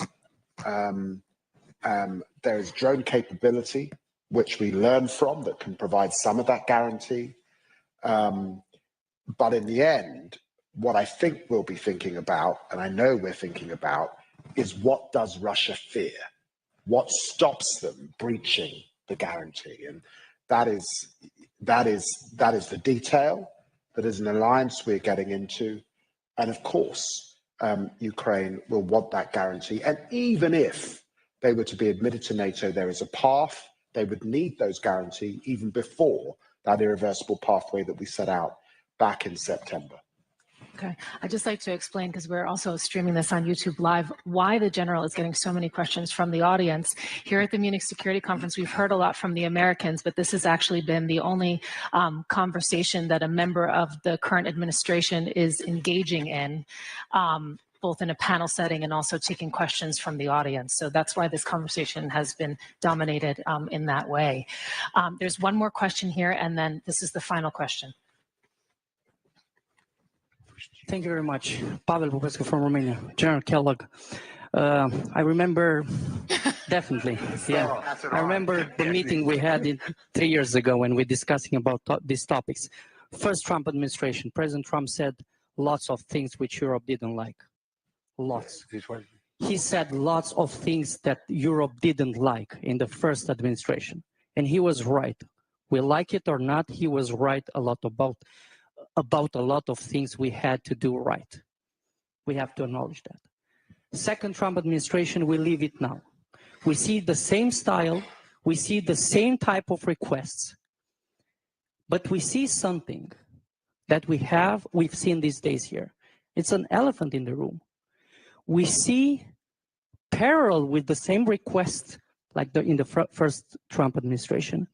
There is drone capability, which we learn from, that can provide some of that guarantee. But in the end, what I think we'll be thinking about, and I know we're thinking about, is what does Russia fear? What stops them breaching the guarantee? And that is the detail. That is an alliance we're getting into. And of course, Ukraine will want that guarantee. And even if they were to be admitted to NATO, there is a path. They would need those guarantees even before that irreversible pathway that we set out back in September. Okay, I'd just like to explain, because we're also streaming this on YouTube Live, why the General is getting so many questions from the audience. Here at the Munich Security Conference, we've heard a lot from the Americans, but this has actually been the only conversation that a member of the current administration is engaging in, both in a panel setting and also taking questions from the audience. So that's why this conversation has been dominated in that way. There's one more question here, and then this is the final question. Thank you very much. Pavel Popescu from Romania. General Kellog. I remember, definitely, yeah. I remember the meeting we had 3 years ago when we were discussing about these topics. First Trump administration, President Trump said lots of things which Europe didn't like. Lots. He said lots of things that Europe didn't like in the first administration. And he was right. We like it or not, he was right a lot about a lot of things we had to do right. We have to acknowledge that. Second Trump administration, we leave it now. We see the same style, we see the same type of requests, but we see something that we've seen these days here. It's an elephant in the room. We see parallel with the same request like in the first Trump administration,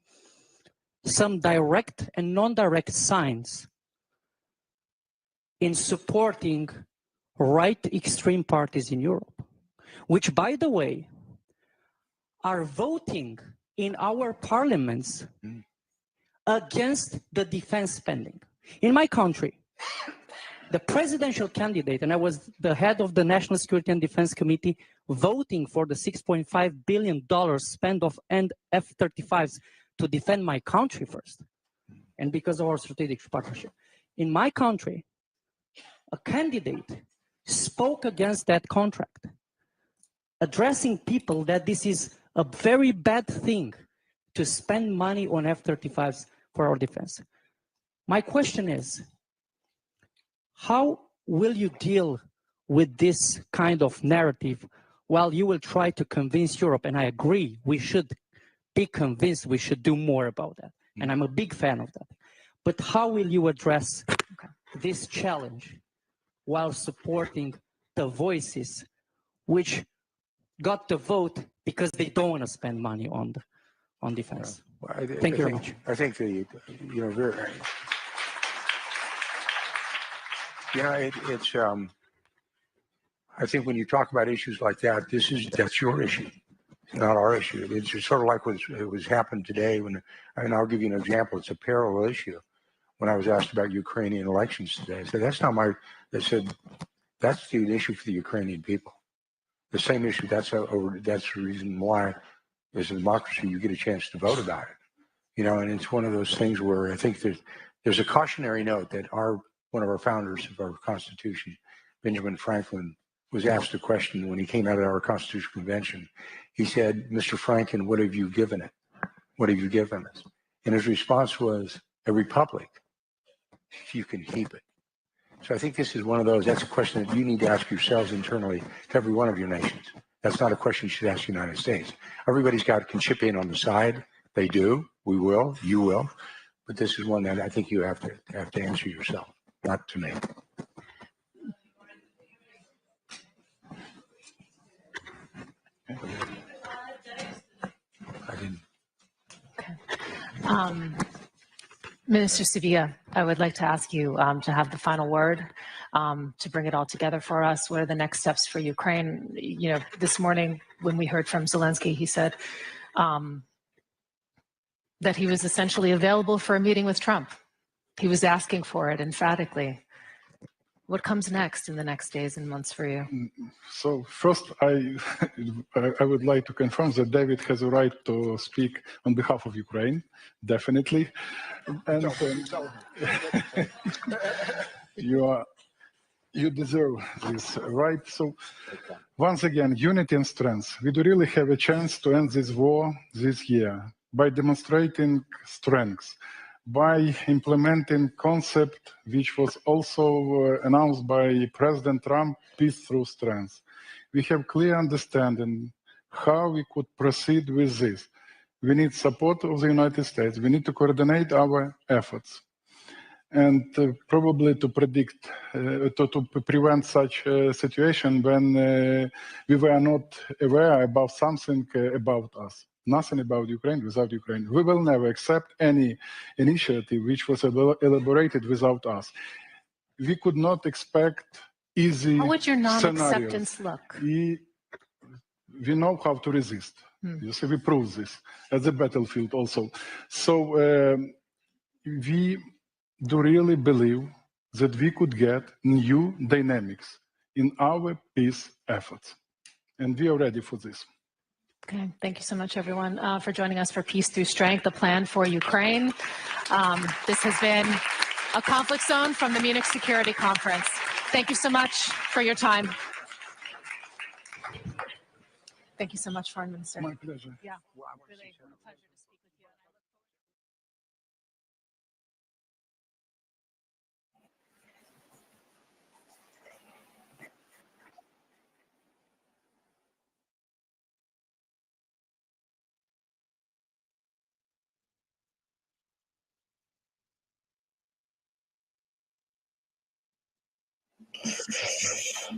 some direct and non-direct signs in supporting right extreme parties in Europe, which, by the way, are voting in our parliaments against the defense spending. In my country, the presidential candidate, and I was the head of the National Security and Defense Committee, voting for the $6.5 billion spend of F-35s to defend my country first, and because of our strategic partnership. In my country, a candidate spoke against that contract, addressing people that this is a very bad thing to spend money on F-35s for our defense. My question is, how will you deal with this kind of narrative while you will try to convince Europe? And I agree, we should be convinced we should do more about that. And I'm a big fan of that. But how will you address this challenge while supporting the voices which got the vote because they don't want to spend money on defense? Well, Thank you very much. I think the, you know, very, you know, it's I think when you talk about issues like that, that's your issue, not our issue. It's sort of like it was happened today when, and I'll give you an example. It's a parallel issue. When I was asked about Ukrainian elections today, I said that's not my. They said that's the issue for the Ukrainian people. The same issue. That's the reason why, as a democracy, you get a chance to vote about it. You know, and it's one of those things where I think there's a cautionary note that one of our founders of our Constitution, Benjamin Franklin, was asked a question when he came out of our Constitutional Convention. He said, "Mr. Franklin, what have you given it? What have you given us?" And his response was, "A republic. You can keep it." So I think this is one of those, that's a question that you need to ask yourselves internally to every one of your nations. That's not a question you should ask the United States. Everybody's can chip in on the side. They do. We will. You will. But this is one that I think you have to answer yourself, not to me. I didn't. Minister Sevilla, I would like to ask you to have the final word, to bring it all together for us. What are the next steps for Ukraine? You know, this morning when we heard from Zelensky, he said that he was essentially available for a meeting with Trump. He was asking for it emphatically. What comes next in the next days and months for you? So first, I would like to confirm that David has a right to speak on behalf of Ukraine, definitely. And you deserve this right. So once again, unity and strength. We do really have a chance to end this war this year by demonstrating strength, by implementing concept which was also announced by President Trump, peace through strength. We have clear understanding how we could proceed with this. We need support of the United States. We need to coordinate our efforts. And probably to predict, to prevent such a situation when we were not aware about something about us. Nothing about Ukraine without Ukraine. We will never accept any initiative which was elaborated without us. We could not expect easy scenarios. How would your non-acceptance look? We know how to resist. You see, we prove this at the battlefield also. So we do really believe that we could get new dynamics in our peace efforts. And we are ready for this. Okay, thank you so much, everyone, for joining us for Peace Through Strength, the plan for Ukraine. This has been a conflict zone from the Munich Security Conference. Thank you so much for your time. Thank you so much, Foreign Minister. My pleasure. Yeah, really a pleasure to speak with you.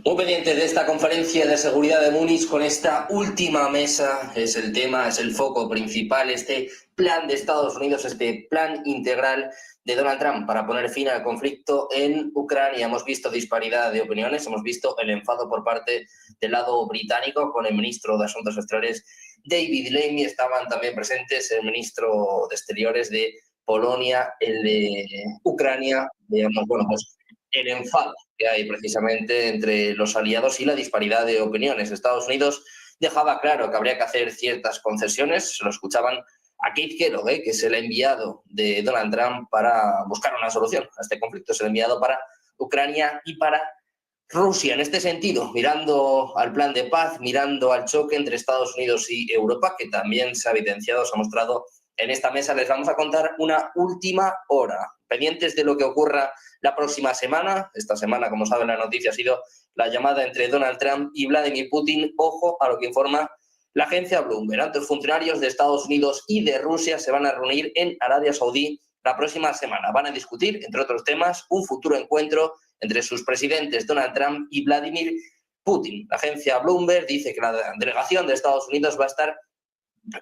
Muy pendiente de esta conferencia de seguridad de Múnich con esta última mesa, es el tema, es el foco principal, este plan de Estados Unidos, este plan integral de Donald Trump para poner fin al conflicto en Ucrania. Hemos visto disparidad de opiniones, hemos visto el enfado por parte del lado británico con el ministro de Asuntos Exteriores David Lammy, estaban también presentes el ministro de Exteriores de Polonia, el de Ucrania, digamos, bueno, pues el enfado que hay precisamente entre los aliados y la disparidad de opiniones. Estados Unidos dejaba claro que habría que hacer ciertas concesiones, se lo escuchaban a Kellog, que es el enviado de Donald Trump para buscar una solución a este conflicto, es el enviado para Ucrania y para Rusia. En este sentido, mirando al plan de paz, mirando al choque entre Estados Unidos y Europa, que también se ha evidenciado, se ha mostrado en esta mesa, les vamos a contar una última hora. Pendientes de lo que ocurra la próxima semana. Esta semana, como saben, la noticia ha sido la llamada entre Donald Trump y Vladimir Putin. Ojo a lo que informa la agencia Bloomberg. Altos funcionarios de Estados Unidos y de Rusia se van a reunir en Arabia Saudí la próxima semana. Van a discutir, entre otros temas, un futuro encuentro entre sus presidentes Donald Trump y Vladimir Putin. La agencia Bloomberg dice que la delegación de Estados Unidos va a estar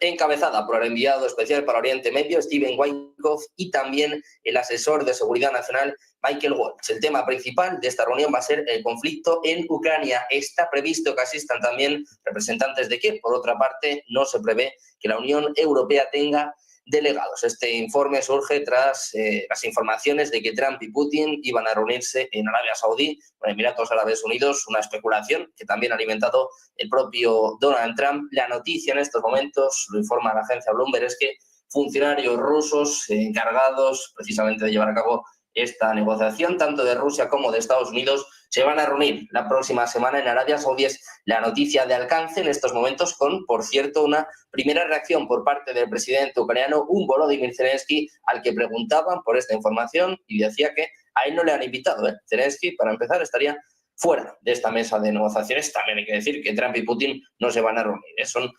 encabezada por el enviado especial para Oriente Medio, Steven Witkoff, y también el asesor de seguridad nacional, Michael Waltz. El tema principal de esta reunión va a ser el conflicto en Ucrania. Está previsto que asistan también representantes de Kiev. Por otra parte, no se prevé que la Unión Europea tenga delegados. Este informe surge tras las informaciones de que Trump y Putin iban a reunirse en Arabia Saudí, con Emiratos Árabes Unidos, una especulación que también ha alimentado el propio Donald Trump. La noticia en estos momentos, lo informa la agencia Bloomberg, es que funcionarios rusos encargados precisamente de llevar a cabo esta negociación, tanto de Rusia como de Estados Unidos, se van a reunir la próxima semana en Arabia Saudí. Es la noticia de alcance en estos momentos con, por cierto, una primera reacción por parte del presidente ucraniano, un Volodymyr Zelensky, al que preguntaban por esta información y decía que a él no le han invitado. Zelensky, para empezar, estaría fuera de esta mesa de negociaciones. También hay que decir que Trump y Putin no se van a reunir, son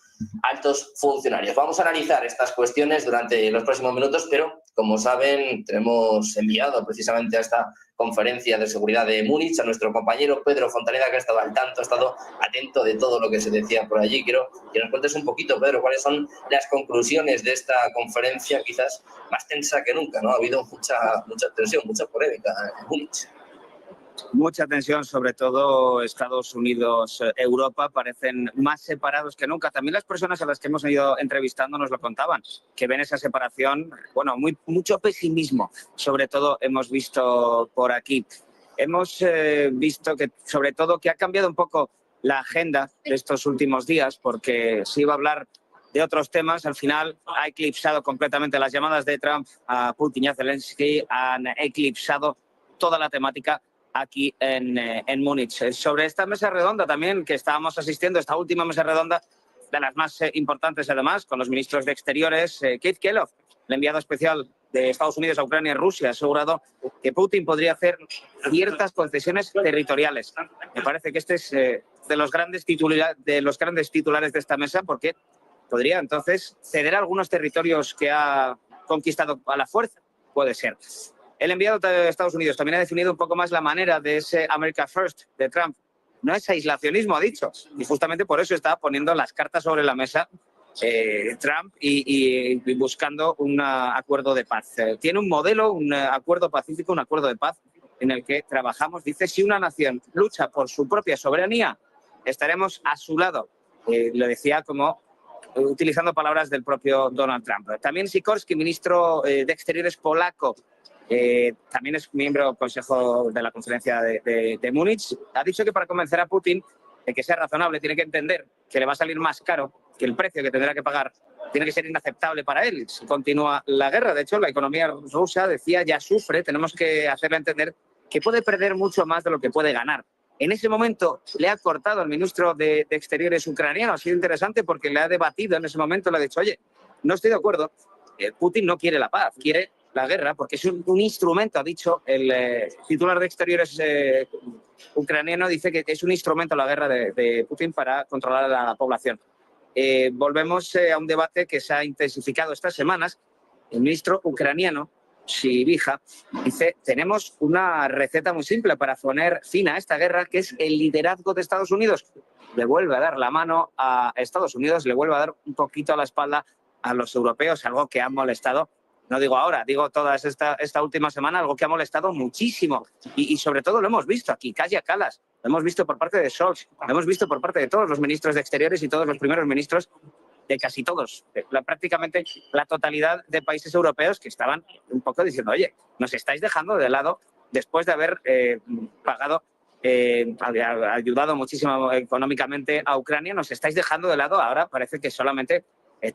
altos funcionarios. Vamos a analizar estas cuestiones durante los próximos minutos, pero como saben, tenemos enviado precisamente a esta Conferencia de Seguridad de Múnich a nuestro compañero Pedro Fontaneda, que ha estado al tanto, ha estado atento de todo lo que se decía por allí. Quiero que nos cuentes un poquito, Pedro, cuáles son las conclusiones de esta conferencia, quizás más tensa que nunca, ¿no? Ha habido mucha tensión, mucha polémica en Múnich. Mucha tensión, sobre todo Estados Unidos, Europa, parecen más separados que nunca. También las personas a las que hemos ido entrevistando nos lo contaban, que ven esa separación, bueno, mucho pesimismo, sobre todo hemos visto por aquí. Hemos visto que, sobre todo, que ha cambiado un poco la agenda de estos últimos días, porque se iba a hablar de otros temas. Al final ha eclipsado completamente las llamadas de Trump a Putin y a Zelensky, han eclipsado toda la temática aquí en Múnich. Sobre esta mesa redonda también que estábamos asistiendo, esta última mesa redonda, de las más importantes además, con los ministros de Exteriores, Kellog, el enviado especial de Estados Unidos a Ucrania y Rusia, ha asegurado que Putin podría hacer ciertas concesiones territoriales. Me parece que este es de los grandes titulares de esta mesa, porque podría entonces ceder algunos territorios que ha conquistado a la fuerza, puede ser. El enviado de Estados Unidos también ha definido un poco más la manera de ese America First de Trump. No es aislacionismo, ha dicho, y justamente por eso está poniendo las cartas sobre la mesa Trump y buscando un acuerdo de paz. Tiene un modelo, un acuerdo pacífico, un acuerdo de paz en el que trabajamos. Dice, si una nación lucha por su propia soberanía, estaremos a su lado. Lo decía como utilizando palabras del propio Donald Trump. También Sikorski, ministro de Exteriores polaco, también es miembro del Consejo de la Conferencia de Múnich, ha dicho que para convencer a Putin de que sea razonable tiene que entender que le va a salir más caro, que el precio que tendrá que pagar tiene que ser inaceptable para él si continúa la guerra. De hecho, la economía rusa, decía, ya sufre, tenemos que hacerle entender que puede perder mucho más de lo que puede ganar. En ese momento le ha cortado al ministro de Exteriores ucraniano. Ha sido interesante porque le ha debatido en ese momento, le ha dicho, oye, no estoy de acuerdo, Putin no quiere la paz, quiere la guerra, porque es un instrumento, ha dicho el titular de Exteriores ucraniano, dice que es un instrumento la guerra de Putin para controlar a la población. Volvemos a un debate que se ha intensificado estas semanas. El ministro ucraniano, Sibija, dice, tenemos una receta muy simple para poner fin a esta guerra, que es el liderazgo de Estados Unidos. Le vuelve a dar la mano a Estados Unidos, le vuelve a dar un poquito a la espalda a los europeos, algo que ha molestado. No digo ahora, digo toda esta última semana, algo que ha molestado muchísimo. Y sobre todo lo hemos visto aquí, Kaja Kallas, lo hemos visto por parte de Scholz, lo hemos visto por parte de todos los ministros de Exteriores y todos los primeros ministros de casi todos, prácticamente la totalidad de países europeos que estaban un poco diciendo, oye, nos estáis dejando de lado después de haber pagado, ayudado muchísimo económicamente a Ucrania, nos estáis dejando de lado, ahora parece que solamente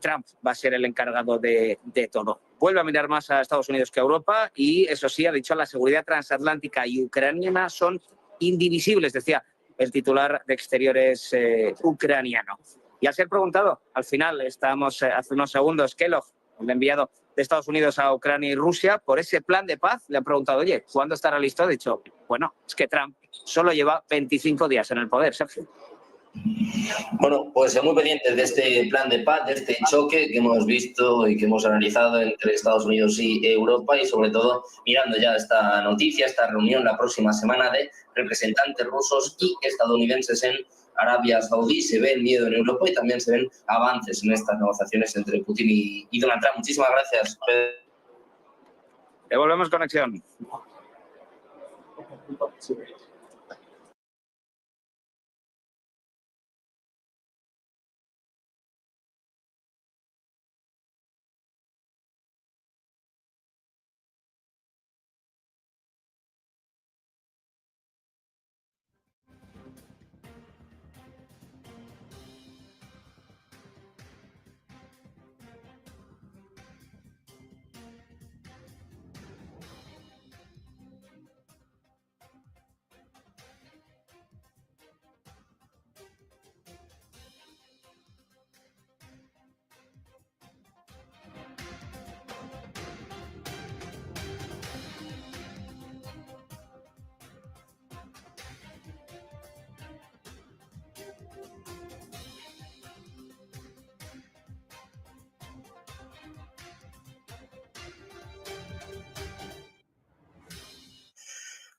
Trump va a ser el encargado de todo. Vuelve a mirar más a Estados Unidos que a Europa y, eso sí, ha dicho la seguridad transatlántica y ucraniana son indivisibles, decía el titular de Exteriores ucraniano. Y al ser preguntado, al final, estábamos hace unos segundos, Kellog, el enviado de Estados Unidos a Ucrania y Rusia, por ese plan de paz, le han preguntado, oye, ¿cuándo estará listo? Ha dicho, bueno, es que Trump solo lleva 25 días en el poder, Sergio. Bueno, pues muy pendientes de este plan de paz, de este choque que hemos visto y que hemos analizado entre Estados Unidos y Europa, y sobre todo mirando ya esta noticia, esta reunión la próxima semana de representantes rusos y estadounidenses en Arabia Saudí. Se ve el miedo en Europa y también se ven avances en estas negociaciones entre Putin y Donald Trump. Muchísimas gracias. Devolvemos conexión.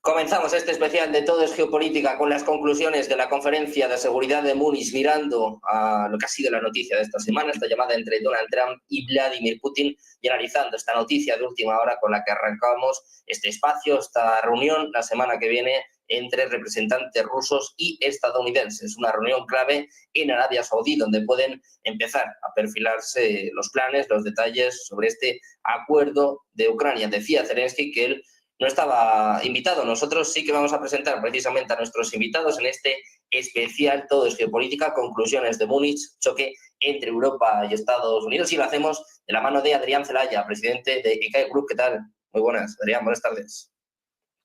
Comenzamos este especial de Todo es Geopolítica con las conclusiones de la Conferencia de Seguridad de Múnich, mirando a lo que ha sido la noticia de esta semana, esta llamada entre Donald Trump y Vladimir Putin, y analizando esta noticia de última hora con la que arrancamos este espacio, esta reunión la semana que viene entre representantes rusos y estadounidenses. Una reunión clave en Arabia Saudí, donde pueden empezar a perfilarse los planes, los detalles sobre este acuerdo de Ucrania. Decía Zelensky que él no estaba invitado. Nosotros sí que vamos a presentar precisamente a nuestros invitados en este especial Todo es Geopolítica, conclusiones de Múnich, choque entre Europa y Estados Unidos, y lo hacemos de la mano de Adrián Celaya, presidente de EE.UU. ¿Qué tal? Muy buenas, Adrián, buenas tardes.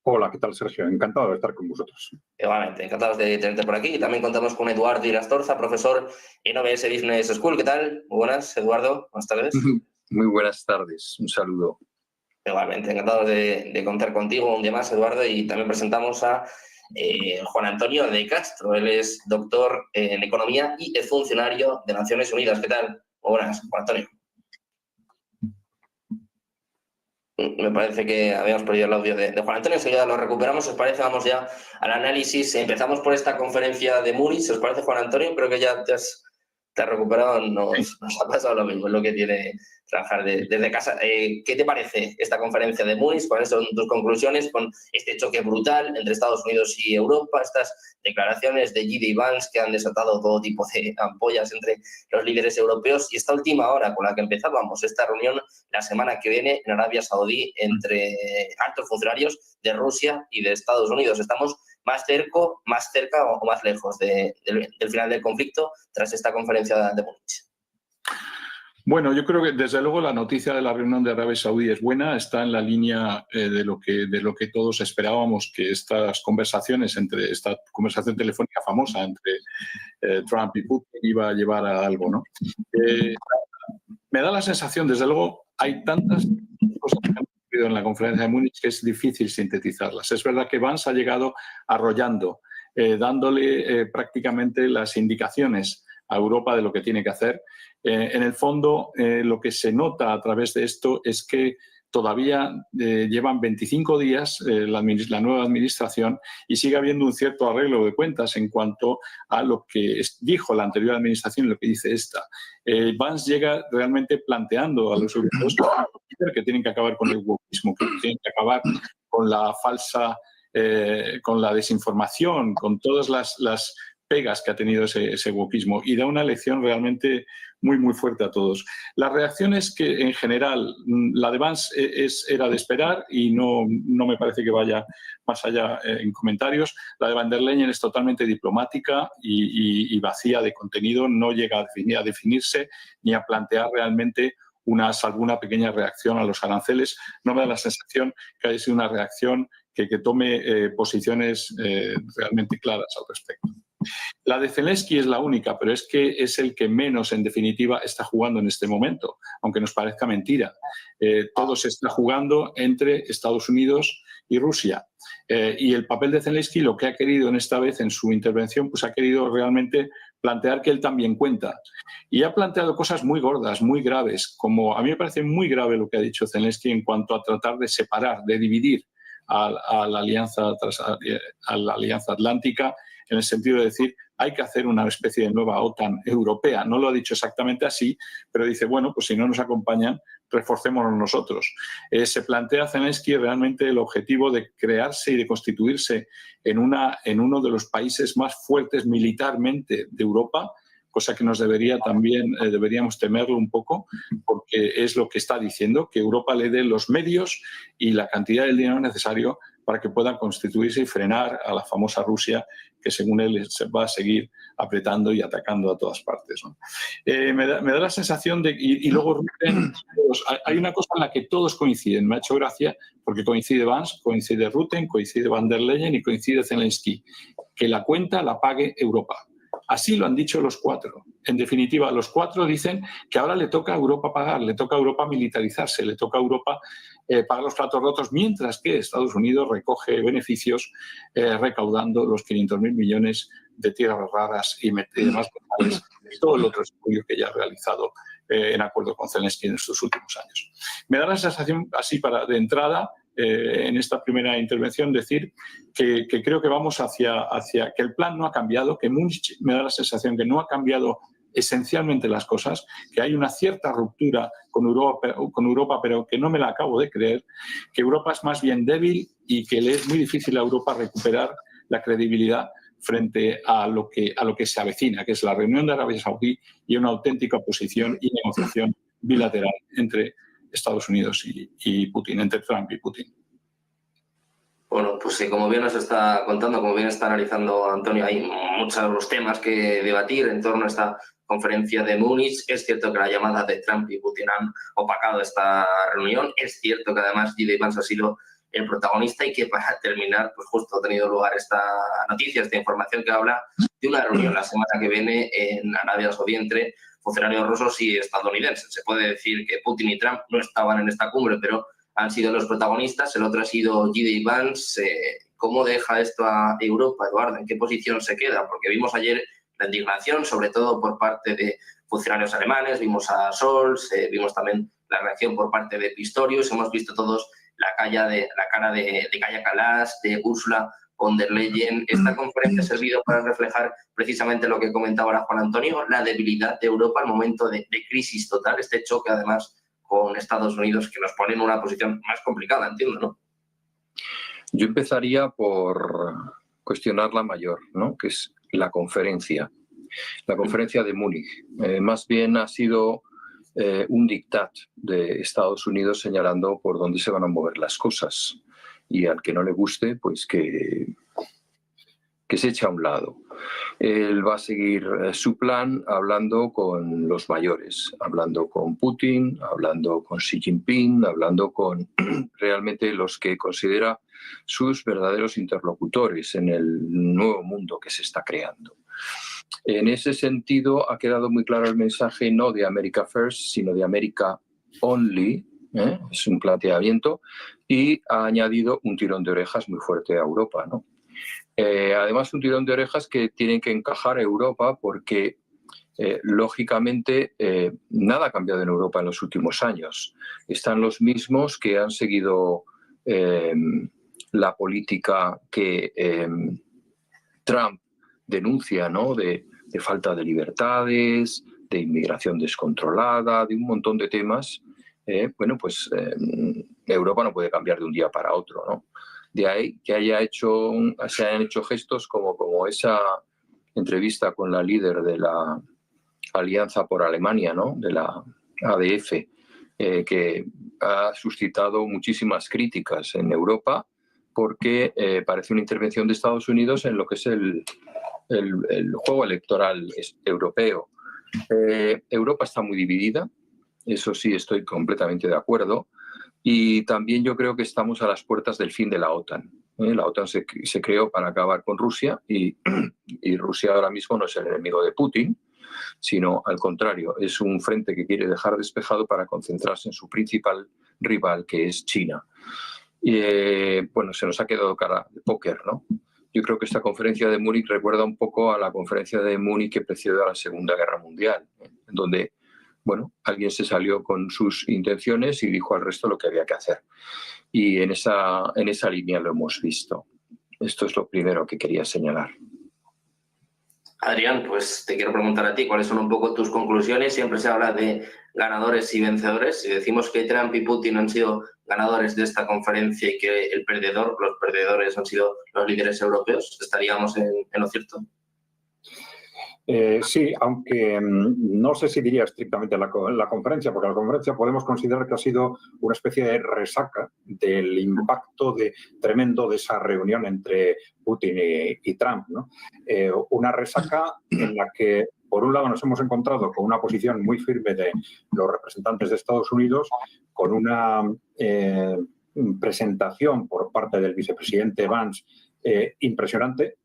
Hola, ¿qué tal, Sergio? Encantado de estar con vosotros. Igualmente, encantados de tenerte por aquí. También contamos con Eduardo Irastorza, profesor en OBS Business School. ¿Qué tal? Muy buenas, Eduardo, buenas tardes. Muy buenas tardes, un saludo. Igualmente, encantados de contar contigo un día más, Eduardo, y también presentamos a Juan Antonio de Castro. Él es doctor en Economía y es funcionario de Naciones Unidas. ¿Qué tal? Muy buenas, Juan Antonio. Me parece que habíamos perdido el audio de Juan Antonio, enseguida lo recuperamos. ¿Os parece? Vamos ya al análisis. Empezamos por esta conferencia de Múnich. ¿Os parece, Juan Antonio? Creo que ya te has recuperado. Nos ha pasado lo mismo, es lo que tiene trabajar desde casa. ¿Qué te parece esta conferencia de Múnich? ¿Cuáles son tus conclusiones con este choque brutal entre Estados Unidos y Europa? Estas declaraciones de J.D. Vance que han desatado todo tipo de ampollas entre los líderes europeos, y esta última hora con la que empezábamos, esta reunión la semana que viene en Arabia Saudí entre altos funcionarios de Rusia y de Estados Unidos. ¿Estamos más cerca o más lejos del final del conflicto tras esta conferencia de Múnich? Bueno, yo creo que desde luego la noticia de la reunión de Arabia Saudí es buena, está en la línea de lo que todos esperábamos, que esta conversación telefónica famosa entre Trump y Putin iba a llevar a algo, ¿no? Me da la sensación, desde luego, hay tantas cosas que han ocurrido en la conferencia de Múnich que es difícil sintetizarlas. Es verdad que Vance ha llegado arrollando, dándole prácticamente las indicaciones a Europa de lo que tiene que hacer. En el fondo, lo que se nota a través de esto es que todavía llevan 25 días la nueva administración y sigue habiendo un cierto arreglo de cuentas en cuanto a lo que dijo la anterior administración y lo que dice esta. Vance llega realmente planteando a los europeos que tienen que acabar con el wokismo, que tienen que acabar con la falsa, con la desinformación, con todas las pegas que ha tenido ese wokismo y da una lección realmente muy, muy fuerte a todos. La reacción es que, en general, la de Vance era de esperar y no me parece que vaya más allá en comentarios. La de Van der Leyen es totalmente diplomática y vacía de contenido, no llega a definirse ni a plantear realmente alguna pequeña reacción a los aranceles. No me da la sensación que haya sido una reacción que tome posiciones realmente claras al respecto. La de Zelensky es la única, pero es que es el que menos, en definitiva, está jugando en este momento, aunque nos parezca mentira. Todo se está jugando entre Estados Unidos y Rusia. Y el papel de Zelensky, lo que ha querido en esta vez en su intervención, pues ha querido realmente plantear que él también cuenta. Y ha planteado cosas muy gordas, muy graves, como a mí me parece muy grave lo que ha dicho Zelensky en cuanto a tratar de separar, de dividir a la alianza atlántica, en el sentido de decir, hay que hacer una especie de nueva OTAN europea. No lo ha dicho exactamente así, pero dice, bueno, pues si no nos acompañan, reforcémonos nosotros. Se plantea Zelensky realmente el objetivo de crearse y de constituirse en uno de los países más fuertes militarmente de Europa, cosa que nos deberíamos temerlo un poco, porque es lo que está diciendo, que Europa le dé los medios y la cantidad de dinero necesario para que puedan constituirse y frenar a la famosa Rusia, que según él se va a seguir apretando y atacando a todas partes, ¿no? Me da la sensación de... Y luego hay una cosa en la que todos coinciden, me ha hecho gracia, porque coincide Vance, coincide Rutten, coincide Van der Leyen y coincide Zelensky, que la cuenta la pague Europa. Así lo han dicho los cuatro. En definitiva, los cuatro dicen que ahora le toca a Europa pagar, le toca a Europa militarizarse, le toca a Europa pagar los platos rotos, mientras que Estados Unidos recoge beneficios recaudando los 500.000 millones de tierras raras y demás metales, todo el otro estudio que ya ha realizado en acuerdo con Zelensky en estos últimos años. Me da la sensación, así de entrada, en esta primera intervención, decir que creo que vamos hacia que el plan no ha cambiado, que Múnich me da la sensación que no ha cambiado esencialmente las cosas, que hay una cierta ruptura con Europa, pero que no me la acabo de creer, que Europa es más bien débil y que le es muy difícil a Europa recuperar la credibilidad frente a lo que se avecina, que es la reunión de Arabia Saudí y una auténtica oposición y negociación bilateral entre Estados Unidos y Putin, entre Trump y Putin. Bueno, pues sí, como bien nos está contando, como bien está analizando Antonio, hay muchos temas que debatir en torno a esta conferencia de Múnich. Es cierto que la llamada de Trump y Putin han opacado esta reunión. Es cierto que además J.D. Vance ha sido el protagonista y que para terminar, pues justo ha tenido lugar esta noticia, esta información que habla de una reunión la semana que viene en Arabia Saudí entre funcionarios rusos y estadounidenses. Se puede decir que Putin y Trump no estaban en esta cumbre, pero han sido los protagonistas. El otro ha sido J.D. Vance. ¿Cómo deja esto a Europa, Eduardo? ¿En qué posición se queda? Porque vimos ayer la indignación, sobre todo por parte de funcionarios alemanes, vimos a Scholz, vimos también la reacción por parte de Pistorius, hemos visto todos la cara de Kaja Kallas, de Ursula von der Leyen. Esta conferencia ha servido para reflejar precisamente lo que comentaba ahora Juan Antonio, la debilidad de Europa al momento de crisis total, este choque además con Estados Unidos que nos pone en una posición más complicada, entiendo, ¿no? Yo empezaría por cuestionar la mayor, ¿no? Que es la conferencia de Múnich. Más bien ha sido un diktat de Estados Unidos señalando por dónde se van a mover las cosas. Y al que no le guste, pues que se eche a un lado. Él va a seguir su plan hablando con los mayores, hablando con Putin, hablando con Xi Jinping, hablando con realmente los que considera sus verdaderos interlocutores en el nuevo mundo que se está creando. En ese sentido ha quedado muy claro el mensaje no de America First, sino de America Only. Es un planteamiento y ha añadido un tirón de orejas muy fuerte a Europa, ¿no? Además, un tirón de orejas que tienen que encajar a Europa porque, lógicamente, nada ha cambiado en Europa en los últimos años. Están los mismos que han seguido la política que Trump denuncia, ¿no? De falta de libertades, de inmigración descontrolada, de un montón de temas. Europa no puede cambiar de un día para otro, ¿no? De ahí que se hayan hecho gestos como esa entrevista con la líder de la Alianza por Alemania, ¿no?, de la ADF, que ha suscitado muchísimas críticas en Europa porque parece una intervención de Estados Unidos en lo que es el juego electoral europeo. Europa está muy dividida, eso sí estoy completamente de acuerdo, y también yo creo que estamos a las puertas del fin de la OTAN. La OTAN se creó para acabar con Rusia y Rusia ahora mismo no es el enemigo de Putin, sino al contrario, es un frente que quiere dejar despejado para concentrarse en su principal rival, que es China. Bueno, se nos ha quedado cara de póker, ¿no? Yo creo que esta conferencia de Múnich recuerda un poco a la conferencia de Múnich que precedió a la Segunda Guerra Mundial, en donde, bueno, alguien se salió con sus intenciones y dijo al resto lo que había que hacer. Y en esa línea lo hemos visto. Esto es lo primero que quería señalar. Adrián, pues te quiero preguntar a ti cuáles son un poco tus conclusiones. Siempre se habla de ganadores y vencedores. Si decimos que Trump y Putin han sido ganadores de esta conferencia y que los perdedores han sido los líderes europeos, ¿estaríamos en lo cierto? Sí, aunque no sé si diría estrictamente la conferencia, porque la conferencia podemos considerar que ha sido una especie de resaca del impacto tremendo de esa reunión entre Putin y Trump, ¿no? Una resaca en la que, por un lado, nos hemos encontrado con una posición muy firme de los representantes de Estados Unidos, con una presentación por parte del vicepresidente Vance impresionante,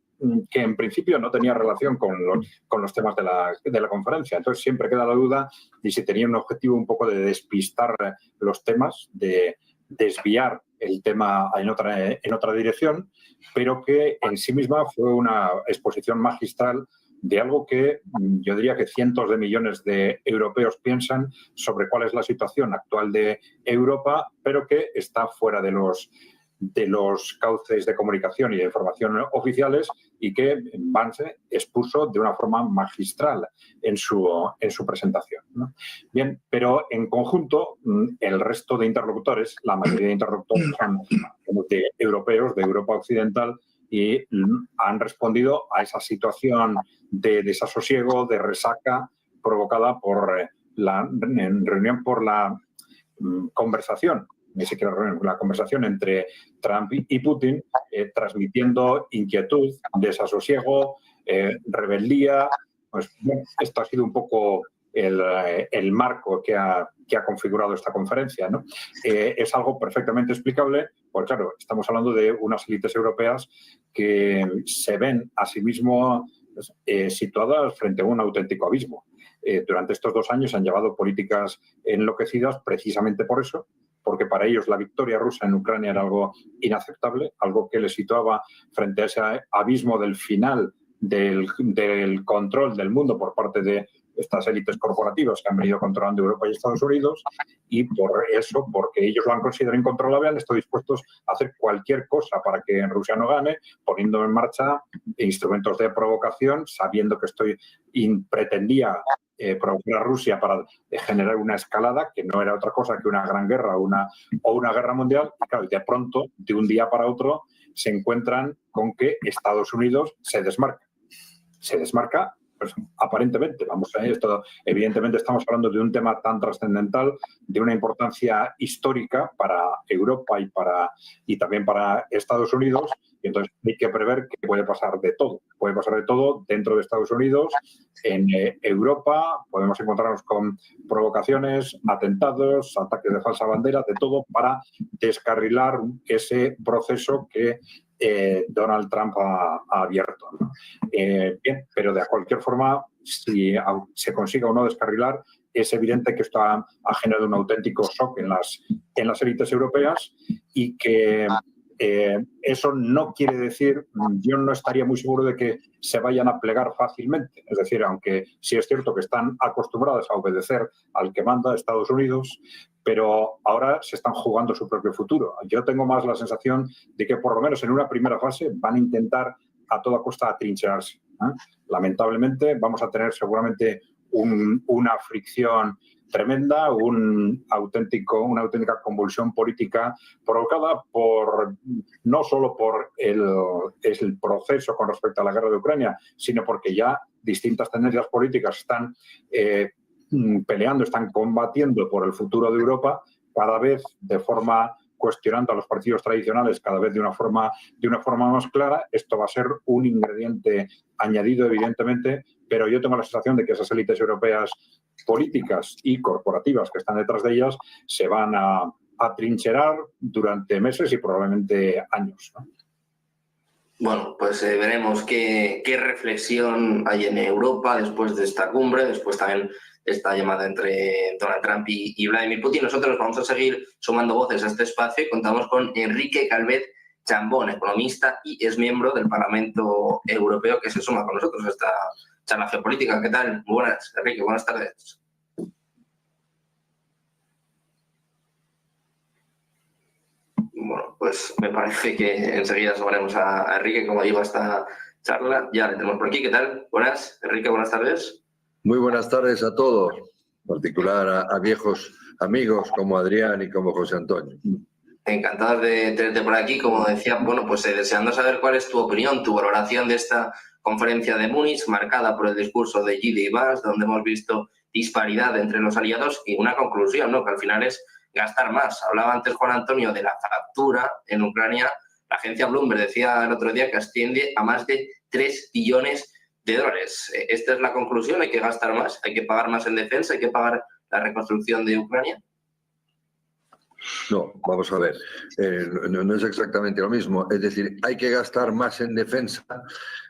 que en principio no tenía relación con los temas de la conferencia. Entonces siempre queda la duda de si tenía un objetivo un poco de despistar los temas, de desviar el tema en otra dirección, pero que en sí misma fue una exposición magistral de algo que yo diría que cientos de millones de europeos piensan sobre cuál es la situación actual de Europa, pero que está fuera de los cauces de comunicación y de información oficiales, y que Vance expuso de una forma magistral en su presentación, ¿no? Bien, pero en conjunto el resto de interlocutores, la mayoría de interlocutores son de europeos, de Europa Occidental, y han respondido a esa situación de desasosiego, de resaca provocada por la reunión, por la conversación, ni siquiera la conversación entre Trump y Putin, transmitiendo inquietud, desasosiego, rebeldía. Pues, bueno, esto ha sido un poco el marco que ha configurado esta conferencia, ¿no? Es algo perfectamente explicable, porque claro, estamos hablando de unas élites europeas que se ven a sí mismos situadas frente a un auténtico abismo. Durante estos 2 años han llevado políticas enloquecidas precisamente por eso, porque para ellos la victoria rusa en Ucrania era algo inaceptable, algo que les situaba frente a ese abismo del final del control del mundo por parte de estas élites corporativas que han venido controlando Europa y Estados Unidos, y por eso, porque ellos lo han considerado incontrolable, han estado dispuestos a hacer cualquier cosa para que Rusia no gane, poniendo en marcha instrumentos de provocación, sabiendo que pretendía provocar a Rusia para generar una escalada que no era otra cosa que una gran guerra o una guerra mundial. Y claro, de pronto, de un día para otro, se encuentran con que Estados Unidos se desmarca. Se desmarca, pues, aparentemente. Esto, evidentemente estamos hablando de un tema tan trascendental, de una importancia histórica para Europa y también para Estados Unidos, y entonces hay que prever que puede pasar de todo. Puede pasar de todo dentro de Estados Unidos, en Europa, podemos encontrarnos con provocaciones, atentados, ataques de falsa bandera, de todo para descarrilar ese proceso que Donald Trump ha abierto, ¿no? Bien, pero de cualquier forma, si se consiga o no descarrilar, es evidente que esto ha generado un auténtico shock en las élites europeas, y que eso no quiere decir, yo no estaría muy seguro de que se vayan a plegar fácilmente. Es decir, aunque sí es cierto que están acostumbradas a obedecer al que manda Estados Unidos, pero ahora se están jugando su propio futuro. Yo tengo más la sensación de que por lo menos en una primera fase van a intentar a toda costa atrincherarse, ¿eh? Lamentablemente vamos a tener seguramente una fricción tremenda, una auténtica convulsión política provocada no solo por el proceso con respecto a la guerra de Ucrania, sino porque ya distintas tendencias políticas están peleando, están combatiendo por el futuro de Europa, cada vez cuestionando a los partidos tradicionales, cada vez de una forma más clara. Esto va a ser un ingrediente añadido, evidentemente, pero yo tengo la sensación de que esas élites europeas políticas y corporativas que están detrás de ellas se van a atrincherar durante meses y probablemente años, ¿no? Bueno, pues veremos qué reflexión hay en Europa después de esta cumbre, después también esta llamada entre Donald Trump y Vladimir Putin. Nosotros vamos a seguir sumando voces a este espacio y contamos con Enrique Calvet Chambón, economista y es miembro del Parlamento Europeo, que se suma con nosotros a esta charla geopolítica. ¿Qué tal? Muy buenas, Enrique, buenas tardes. Bueno, pues me parece que enseguida sumaremos a Enrique, como digo, a esta charla. Ya le tenemos por aquí. ¿Qué tal? Buenas, Enrique, buenas tardes. Muy buenas tardes a todos, en particular a viejos amigos como Adrián y como José Antonio. Encantados de tenerte por aquí. Como decía, bueno, pues deseando saber cuál es tu opinión, tu valoración de esta conferencia de Múnich, marcada por el discurso de G.D. Vance, donde hemos visto disparidad entre los aliados y una conclusión, ¿no?, que al final es gastar más. Hablaba antes Juan Antonio de la factura en Ucrania. La agencia Bloomberg decía el otro día que asciende a más de 3 billones de dólares. ¿Esta es la conclusión? ¿Hay que gastar más? ¿Hay que pagar más en defensa? ¿Hay que pagar la reconstrucción de Ucrania? No, vamos a ver, no es exactamente lo mismo. Es decir, hay que gastar más en defensa,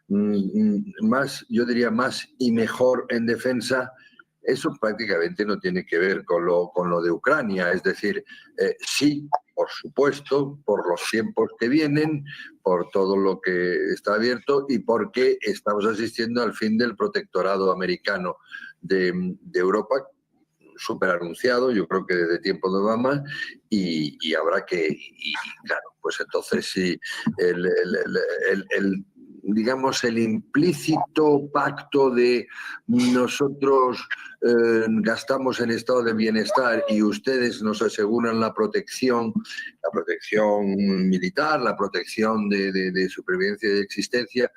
yo diría más y mejor en defensa. Eso prácticamente no tiene que ver con lo de Ucrania. Es decir, sí, por supuesto, por los tiempos que vienen, por todo lo que está abierto y porque estamos asistiendo al fin del protectorado americano de Europa, súper anunciado, yo creo que desde tiempo de Obama, y habrá que, claro, pues entonces sí, digamos, el implícito pacto de nosotros gastamos en estado de bienestar y ustedes nos aseguran la protección militar, la protección de supervivencia y de existencia,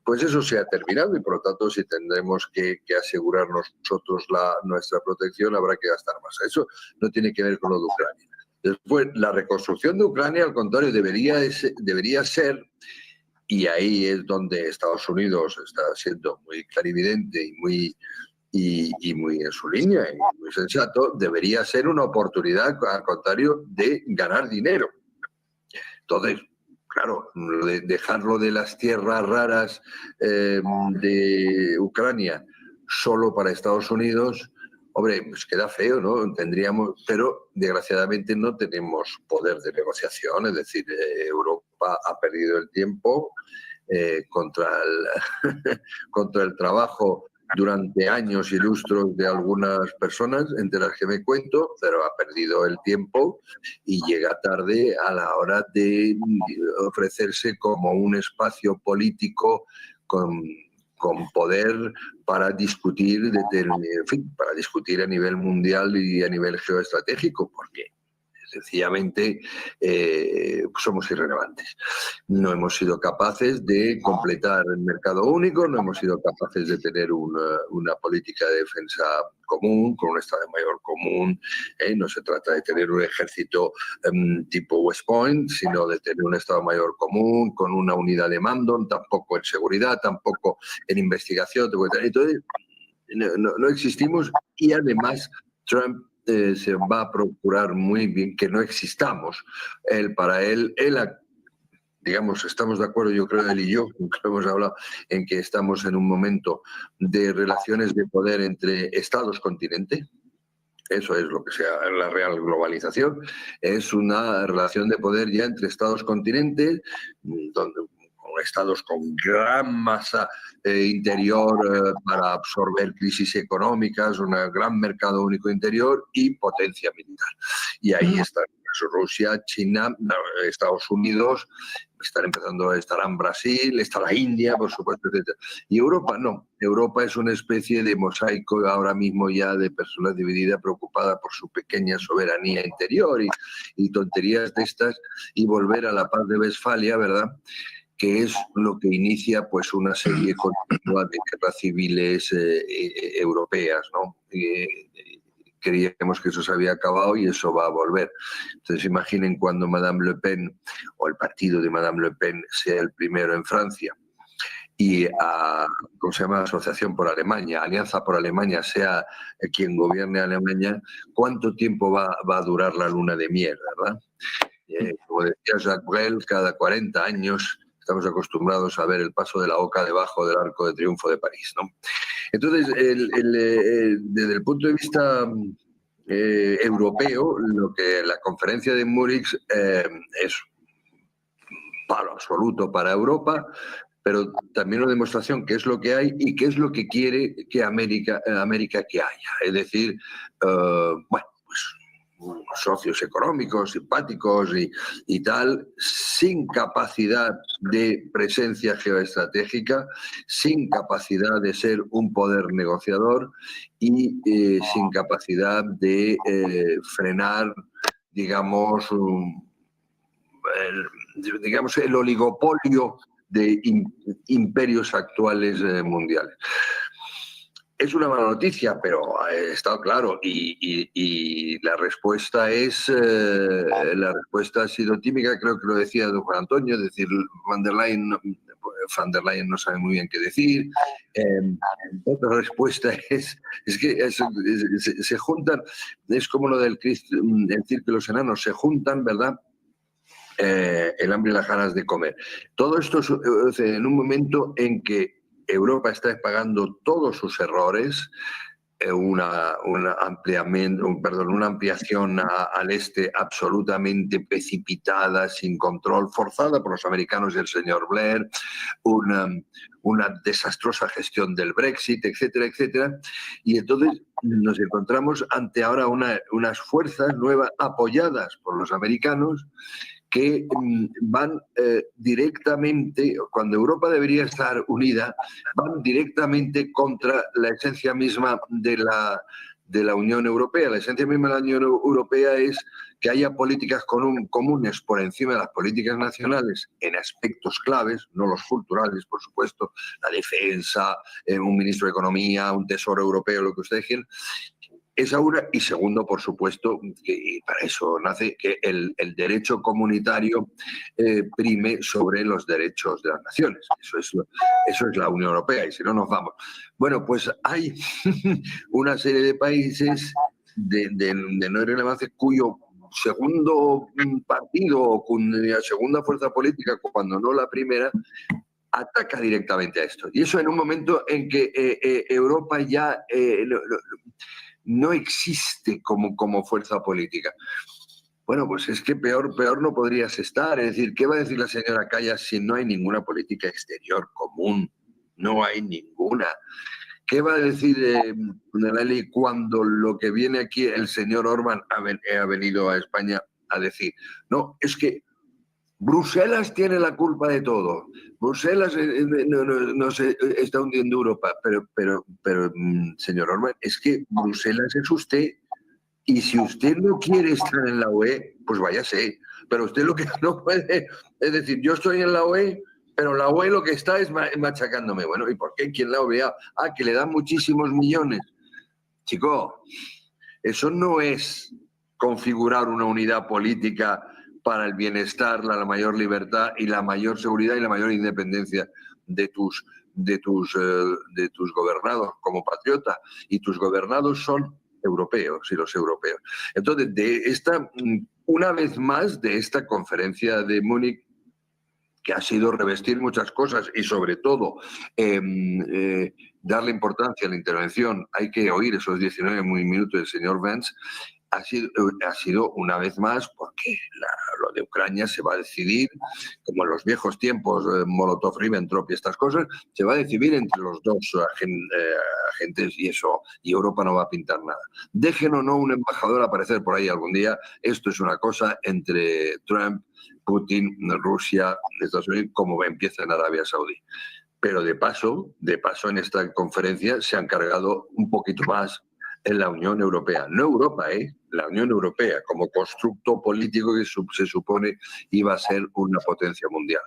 pues eso se ha terminado y por lo tanto si tendremos que asegurar nosotros nuestra protección habrá que gastar más. Eso no tiene que ver con lo de Ucrania. Después, la reconstrucción de Ucrania, al contrario, debería ser, y ahí es donde Estados Unidos está siendo muy clarividente y muy en su línea y muy sensato, debería ser una oportunidad, al contrario, de ganar dinero. Entonces, claro, dejarlo de las tierras raras de Ucrania solo para Estados Unidos, hombre, pues queda feo, ¿no? Pero desgraciadamente no tenemos poder de negociación, es decir, Europa ha perdido el tiempo contra el trabajo durante años y lustros de algunas personas, entre las que me cuento, pero ha perdido el tiempo y llega tarde a la hora de ofrecerse como un espacio político con poder para discutir, para discutir a nivel mundial y a nivel geoestratégico, porque sencillamente somos irrelevantes. No hemos sido capaces de completar el mercado único, no hemos sido capaces de tener una política de defensa común, con un Estado Mayor común. No se trata de tener un ejército tipo West Point, sino de tener un Estado Mayor común, con una unidad de mando, tampoco en seguridad, tampoco en investigación. Entonces, no existimos y además Trump se va a procurar muy bien que no existamos. Para él, digamos, estamos de acuerdo, yo creo, él y yo, hemos hablado en que estamos en un momento de relaciones de poder entre estados-continente. Eso es lo que sea la real globalización. Es una relación de poder ya entre estados-continentes, donde estados con gran masa interior para absorber crisis económicas, un gran mercado único interior y potencia militar. Y ahí están Rusia, China, Estados Unidos, en estarán Brasil, está la India, por supuesto, etc. Y Europa no. Europa es una especie de mosaico ahora mismo ya de personas divididas, preocupadas por su pequeña soberanía interior y tonterías de estas, y volver a la paz de Westfalia, ¿verdad?, que es lo que inicia pues una serie continua de guerras civiles europeas, ¿no? Creíamos que eso se había acabado y eso va a volver. Entonces imaginen cuando Madame Le Pen o el partido de Madame Le Pen sea el primero en Francia y ¿cómo se llama? Asociación por Alemania, Alianza por Alemania sea quien gobierne Alemania, ¿cuánto tiempo va a durar la luna de miel, verdad? Como decía Jacques Brel, cada 40 años estamos acostumbrados a ver el paso de la oca debajo del Arco de Triunfo de París, ¿no? Entonces, desde el punto de vista europeo, lo que la conferencia de Múnich es palo absoluto para Europa, pero también una demostración qué es lo que hay y qué es lo que quiere que América que haya. Es decir, bueno, pues socios económicos, simpáticos y tal, sin capacidad de presencia geoestratégica, sin capacidad de ser un poder negociador y sin capacidad de frenar, digamos, el oligopolio de imperios actuales mundiales. Es una mala noticia, pero ha estado claro y la respuesta ha sido típica, creo que lo decía don Juan Antonio, es decir, Van der Leyen no sabe muy bien qué decir. Otra respuesta es que se juntan, es como lo del decir que los enanos se juntan, ¿verdad? El hambre y las ganas de comer. Todo esto en un momento en que Europa está pagando todos sus errores, una ampliación al este absolutamente precipitada, sin control, forzada por los americanos y el señor Blair, una desastrosa gestión del Brexit, etcétera, etcétera. Y entonces nos encontramos ante ahora unas fuerzas nuevas apoyadas por los americanos que van directamente, cuando Europa debería estar unida, van directamente contra la esencia misma de la Unión Europea. La esencia misma de la Unión Europea es que haya políticas comunes por encima de las políticas nacionales en aspectos claves, no los culturales, por supuesto, la defensa, un ministro de Economía, un tesoro europeo, lo que ustedes quieran. Esa una, y segundo, por supuesto, que para eso nace que el derecho comunitario prime sobre los derechos de las naciones. Eso es la Unión Europea, y si no nos vamos. Bueno, pues hay una serie de países de no irrelevancia cuyo segundo partido o cuya segunda fuerza política, cuando no la primera, ataca directamente a esto. Y eso en un momento en que Europa ya no existe como fuerza política. Bueno, pues es que peor no podrías estar. Es decir, ¿qué va a decir la señora Callas si no hay ninguna política exterior común? No hay ninguna. ¿Qué va a decir Nelly cuando lo que viene aquí el señor Orbán ha venido a España a decir? No, es que Bruselas tiene la culpa de todo. Bruselas no se está hundiendo Europa. Pero señor Orbán, es que Bruselas es usted. Y si usted no quiere estar en la UE, pues váyase. Pero usted lo que no puede es decir, yo estoy en la UE, pero la UE lo que está es machacándome. Bueno, ¿y por qué? ¿Quién la OEA? Que le dan muchísimos millones. Chico, eso no es configurar una unidad política para el bienestar, la mayor libertad y la mayor seguridad y la mayor independencia de tus gobernados como patriota. Y tus gobernados son europeos y los europeos. Entonces, una vez más, de esta conferencia de Múnich, que ha sido revestir muchas cosas y sobre todo darle importancia a la intervención, hay que oír esos 19 minutos del señor Vance, ha sido una vez más porque lo de Ucrania se va a decidir, como en los viejos tiempos, Molotov-Ribbentrop y estas cosas, se va a decidir entre los dos agentes y Europa no va a pintar nada. Dejen o no un embajador aparecer por ahí algún día, esto es una cosa entre Trump Putin, Rusia, Estados Unidos, como empieza en Arabia Saudí. Pero de paso en esta conferencia se han cargado un poquito más en la Unión Europea. No Europa, la Unión Europea, como constructo político que se supone iba a ser una potencia mundial.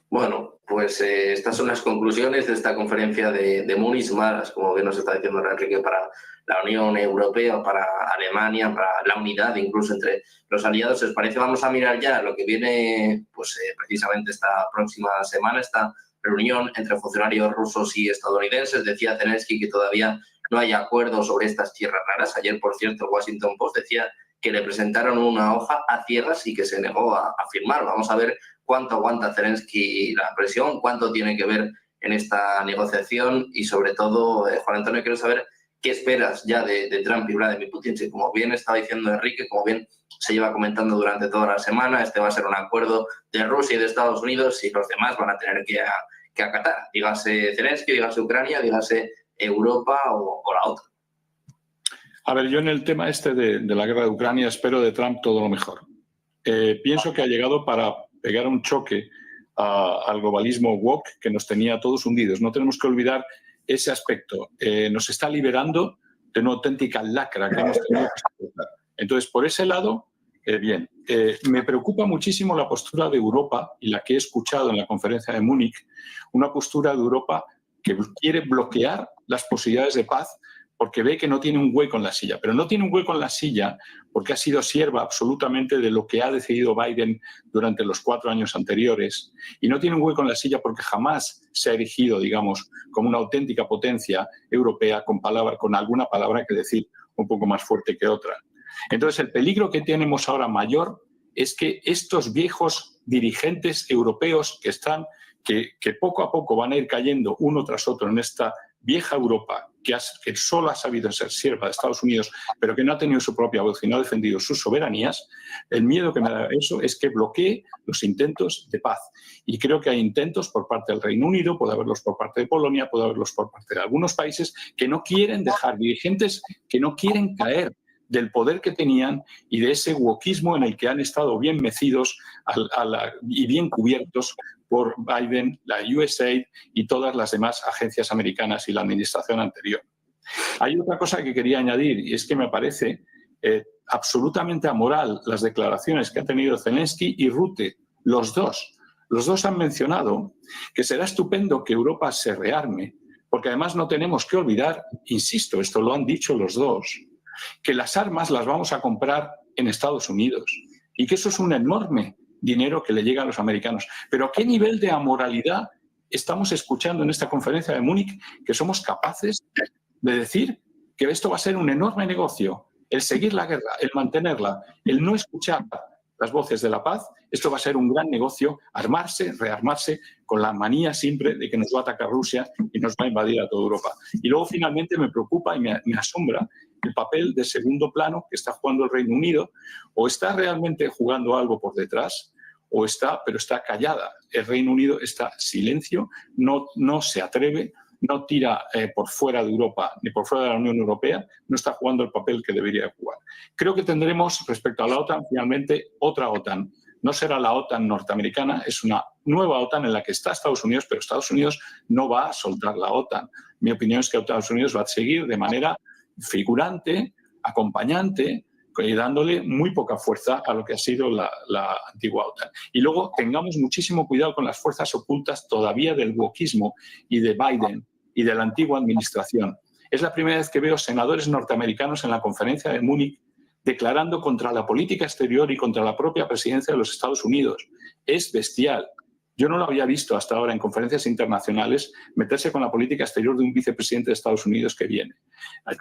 Bueno, pues estas son las conclusiones de esta conferencia de Múnich, malas, como bien nos está diciendo Enrique, para la Unión Europea, para Alemania, para la unidad incluso entre los aliados. ¿Os parece? Vamos a mirar ya lo que viene pues, precisamente esta próxima semana, esta reunión entre funcionarios rusos y estadounidenses. Decía Zelensky que todavía no hay acuerdo sobre estas tierras raras. Ayer, por cierto, el Washington Post decía que le presentaron una hoja a ciegas y que se negó a firmar. Vamos a ver cuánto aguanta Zelensky la presión, cuánto tiene que ver en esta negociación y, sobre todo, Juan Antonio, quiero saber qué esperas ya de Trump y Vladimir Putin. Si, como bien estaba diciendo Enrique, como bien se lleva comentando durante toda la semana, este va a ser un acuerdo de Rusia y de Estados Unidos y los demás van a tener que acatar. Dígase Zelensky, dígase Ucrania, dígase Europa o la OTAN. A ver, yo en el tema este de la guerra de Ucrania espero de Trump todo lo mejor. Pienso que ha llegado para pegar un choque al globalismo woke que nos tenía a todos hundidos. No tenemos que olvidar ese aspecto. Nos está liberando de una auténtica lacra que hemos tenido que soportar. Entonces, por ese lado, bien. Me preocupa muchísimo la postura de Europa y la que he escuchado en la conferencia de Múnich, una postura de Europa que quiere bloquear las posibilidades de paz porque ve que no tiene un hueco en la silla. Pero no tiene un hueco en la silla porque ha sido sierva absolutamente de lo que ha decidido Biden durante los 4 años anteriores. Y no tiene un hueco en la silla porque jamás se ha erigido, digamos, como una auténtica potencia europea con alguna palabra que decir un poco más fuerte que otra. Entonces, el peligro que tenemos ahora mayor es que estos viejos dirigentes europeos que poco a poco van a ir cayendo uno tras otro en esta vieja Europa que solo ha sabido ser sierva de Estados Unidos, pero que no ha tenido su propia voz y no ha defendido sus soberanías, el miedo que me da eso es que bloquee los intentos de paz. Y creo que hay intentos por parte del Reino Unido, puede haberlos por parte de Polonia, puede haberlos por parte de algunos países que no quieren dejar, dirigentes que no quieren caer del poder que tenían y de ese wokismo en el que han estado bien mecidos y bien cubiertos por Biden, la USAID y todas las demás agencias americanas y la administración anterior. Hay otra cosa que quería añadir y es que me parece absolutamente amoral las declaraciones que ha tenido Zelensky y Rutte, los dos. Los dos han mencionado que será estupendo que Europa se rearme, porque además no tenemos que olvidar, insisto, esto lo han dicho los dos, que las armas las vamos a comprar en Estados Unidos y que eso es un enorme dinero que le llega a los americanos. Pero ¿a qué nivel de amoralidad estamos escuchando en esta conferencia de Múnich que somos capaces de decir que esto va a ser un enorme negocio? El seguir la guerra, el mantenerla, el no escuchar las voces de la paz, esto va a ser un gran negocio, armarse, rearmarse, con la manía siempre de que nos va a atacar Rusia y nos va a invadir a toda Europa. Y luego finalmente me preocupa y me asombra el papel de segundo plano que está jugando el Reino Unido, o está realmente jugando algo por detrás, pero está callada. El Reino Unido está silencio, no se atreve, no tira por fuera de Europa ni por fuera de la Unión Europea, no está jugando el papel que debería jugar. Creo que tendremos respecto a la OTAN finalmente otra OTAN. No será la OTAN norteamericana, es una nueva OTAN en la que está Estados Unidos, pero Estados Unidos no va a soltar la OTAN. Mi opinión es que Estados Unidos va a seguir de manera figurante, acompañante, y dándole muy poca fuerza a lo que ha sido la antigua OTAN. Y luego tengamos muchísimo cuidado con las fuerzas ocultas todavía del wokismo y de Biden y de la antigua administración. Es la primera vez que veo senadores norteamericanos en la conferencia de Múnich declarando contra la política exterior y contra la propia presidencia de los Estados Unidos. Es bestial. Yo no lo había visto hasta ahora en conferencias internacionales meterse con la política exterior de un vicepresidente de Estados Unidos que viene.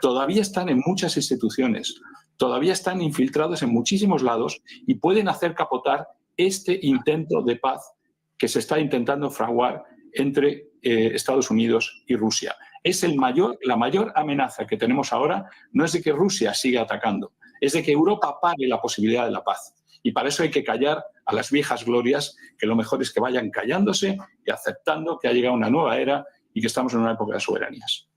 Todavía están en muchas instituciones, todavía están infiltrados en muchísimos lados y pueden hacer capotar este intento de paz que se está intentando fraguar entre Estados Unidos y Rusia. La mayor amenaza que tenemos ahora no es de que Rusia siga atacando, es de que Europa pague la posibilidad de la paz. Y para eso hay que callar a las viejas glorias, que lo mejor es que vayan callándose y aceptando que ha llegado una nueva era y que estamos en una época de soberanías.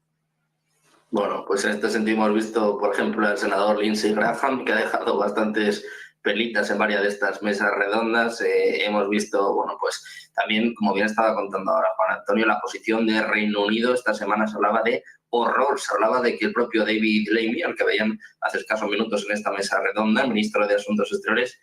Bueno, pues en este sentido hemos visto, por ejemplo, al senador Lindsey Graham, que ha dejado bastantes perlitas en varias de estas mesas redondas. Hemos visto, bueno, pues también, como bien estaba contando ahora Juan Antonio, la posición de Reino Unido. Esta semana se hablaba de horror, se hablaba de que el propio David Lammy, al que veían hace escasos minutos en esta mesa redonda, el ministro de Asuntos Exteriores,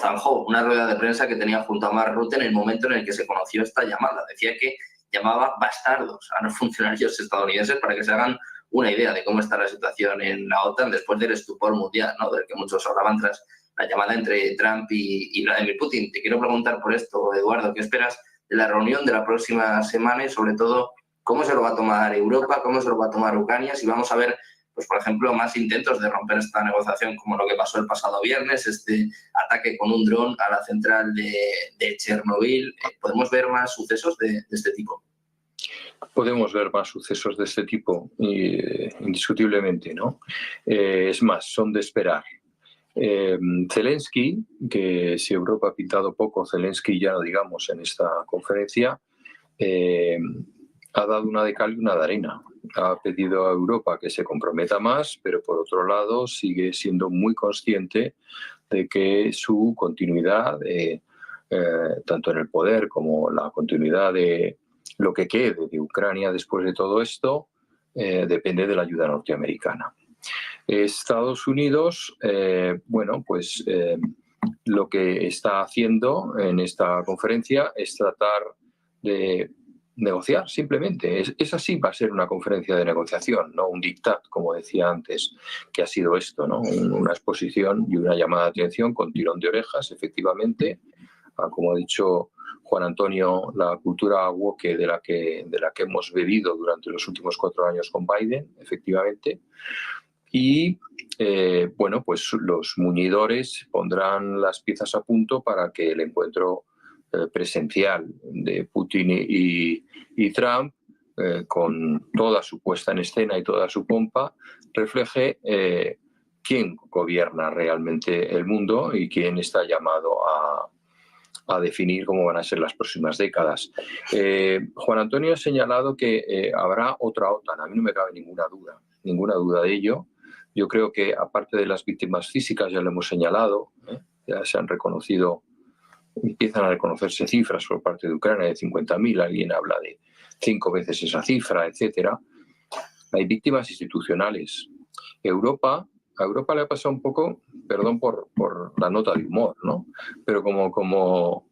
zanjó una rueda de prensa que tenía junto a Mark Rutte en el momento en el que se conoció esta llamada. Decía que llamaba bastardos a los funcionarios estadounidenses para que se hagan una idea de cómo está la situación en la OTAN después del estupor mundial, ¿no?, del que muchos hablaban tras la llamada entre Trump y Vladimir Putin. Te quiero preguntar por esto, Eduardo, ¿qué esperas de la reunión de la próxima semana y, sobre todo, cómo se lo va a tomar Europa, cómo se lo va a tomar Ucrania, si vamos a ver, pues por ejemplo, más intentos de romper esta negociación como lo que pasó el pasado viernes, este ataque con un dron a la central de Chernobyl? ¿Podemos ver más sucesos de este tipo? Podemos ver más sucesos de este tipo, indiscutiblemente, ¿no? Es más, son de esperar. Zelensky, que si Europa ha pintado poco, Zelensky ya no digamos en esta conferencia, ha dado una de cal y una de arena. Ha pedido a Europa que se comprometa más, pero por otro lado sigue siendo muy consciente de que su continuidad, tanto en el poder como la continuidad de lo que quede de Ucrania después de todo esto, depende de la ayuda norteamericana. Estados Unidos, bueno, pues lo que está haciendo en esta conferencia es tratar de negociar, simplemente. Es así, va a ser una conferencia de negociación, no un diktat, como decía antes, que ha sido esto, ¿no? Una exposición y una llamada de atención con tirón de orejas, efectivamente, como ha dicho Juan Antonio, la cultura woke de la que hemos bebido durante los últimos 4 años con Biden, efectivamente. Y, bueno, pues los muñidores pondrán las piezas a punto para que el encuentro presencial de Putin y Trump, con toda su puesta en escena y toda su pompa, refleje quién gobierna realmente el mundo y quién está llamado a definir cómo van a ser las próximas décadas. Juan Antonio ha señalado que habrá otra OTAN. A mí no me cabe ninguna duda de ello. Yo creo que, aparte de las víctimas físicas, ya lo hemos señalado, ya se han reconocido, empiezan a reconocerse cifras por parte de Ucrania de 50.000, alguien habla de 5 veces esa cifra, etcétera. Hay víctimas institucionales. A Europa le ha pasado un poco, perdón por la nota de humor, ¿no?, pero como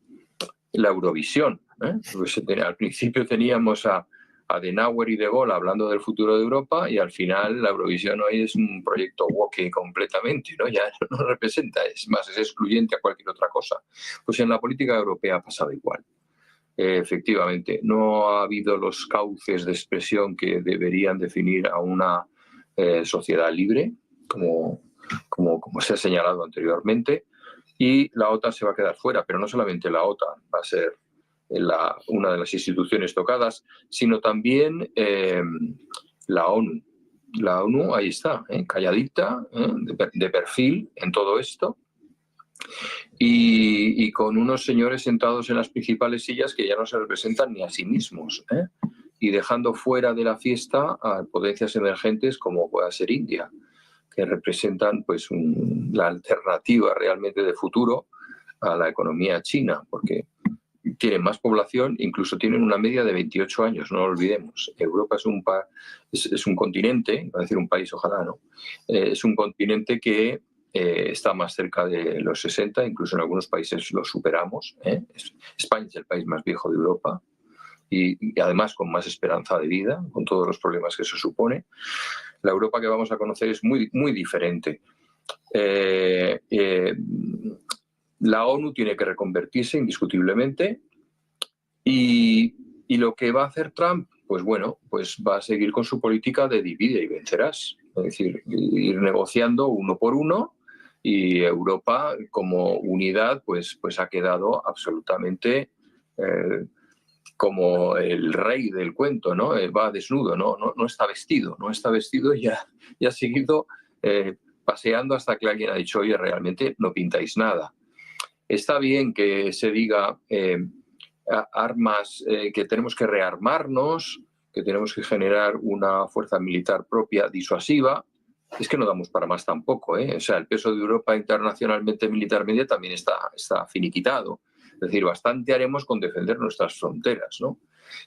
la Eurovisión, pues al principio teníamos a Adenauer y De Gaulle hablando del futuro de Europa, y al final la Eurovisión hoy es un proyecto woke completamente, ¿no? Ya no representa, es más, es excluyente a cualquier otra cosa. Pues en la política europea ha pasado igual. Efectivamente, no ha habido los cauces de expresión que deberían definir a una sociedad libre, como se ha señalado anteriormente, y la OTAN se va a quedar fuera, pero no solamente la OTAN va a ser una de las instituciones tocadas, sino también la ONU. La ONU ahí está, calladita, de perfil en todo esto, y con unos señores sentados en las principales sillas que ya no se representan ni a sí mismos, y dejando fuera de la fiesta a potencias emergentes como pueda ser India, que representan pues la alternativa realmente de futuro a la economía china, porque tienen más población, incluso tienen una media de 28 años, no lo olvidemos. Europa es un continente, va a decir un país, ojalá, ¿no? Es un continente que está más cerca de los 60, incluso en algunos países lo superamos. España es el país más viejo de Europa y además con más esperanza de vida, con todos los problemas que eso supone. La Europa que vamos a conocer es muy, muy diferente. La ONU tiene que reconvertirse indiscutiblemente y lo que va a hacer Trump, pues bueno, pues va a seguir con su política de divide y vencerás. Es decir, ir negociando uno por uno, y Europa como unidad pues ha quedado absolutamente como el rey del cuento, ¿no? Va desnudo, no está vestido, y ha seguido paseando hasta que alguien ha dicho, oye, realmente no pintáis nada. Está bien que se diga armas, que tenemos que rearmarnos, que tenemos que generar una fuerza militar propia disuasiva, es que no damos para más tampoco, O sea, el peso de Europa internacionalmente, militarmente, también está finiquitado. Es decir, bastante haremos con defender nuestras fronteras, ¿no?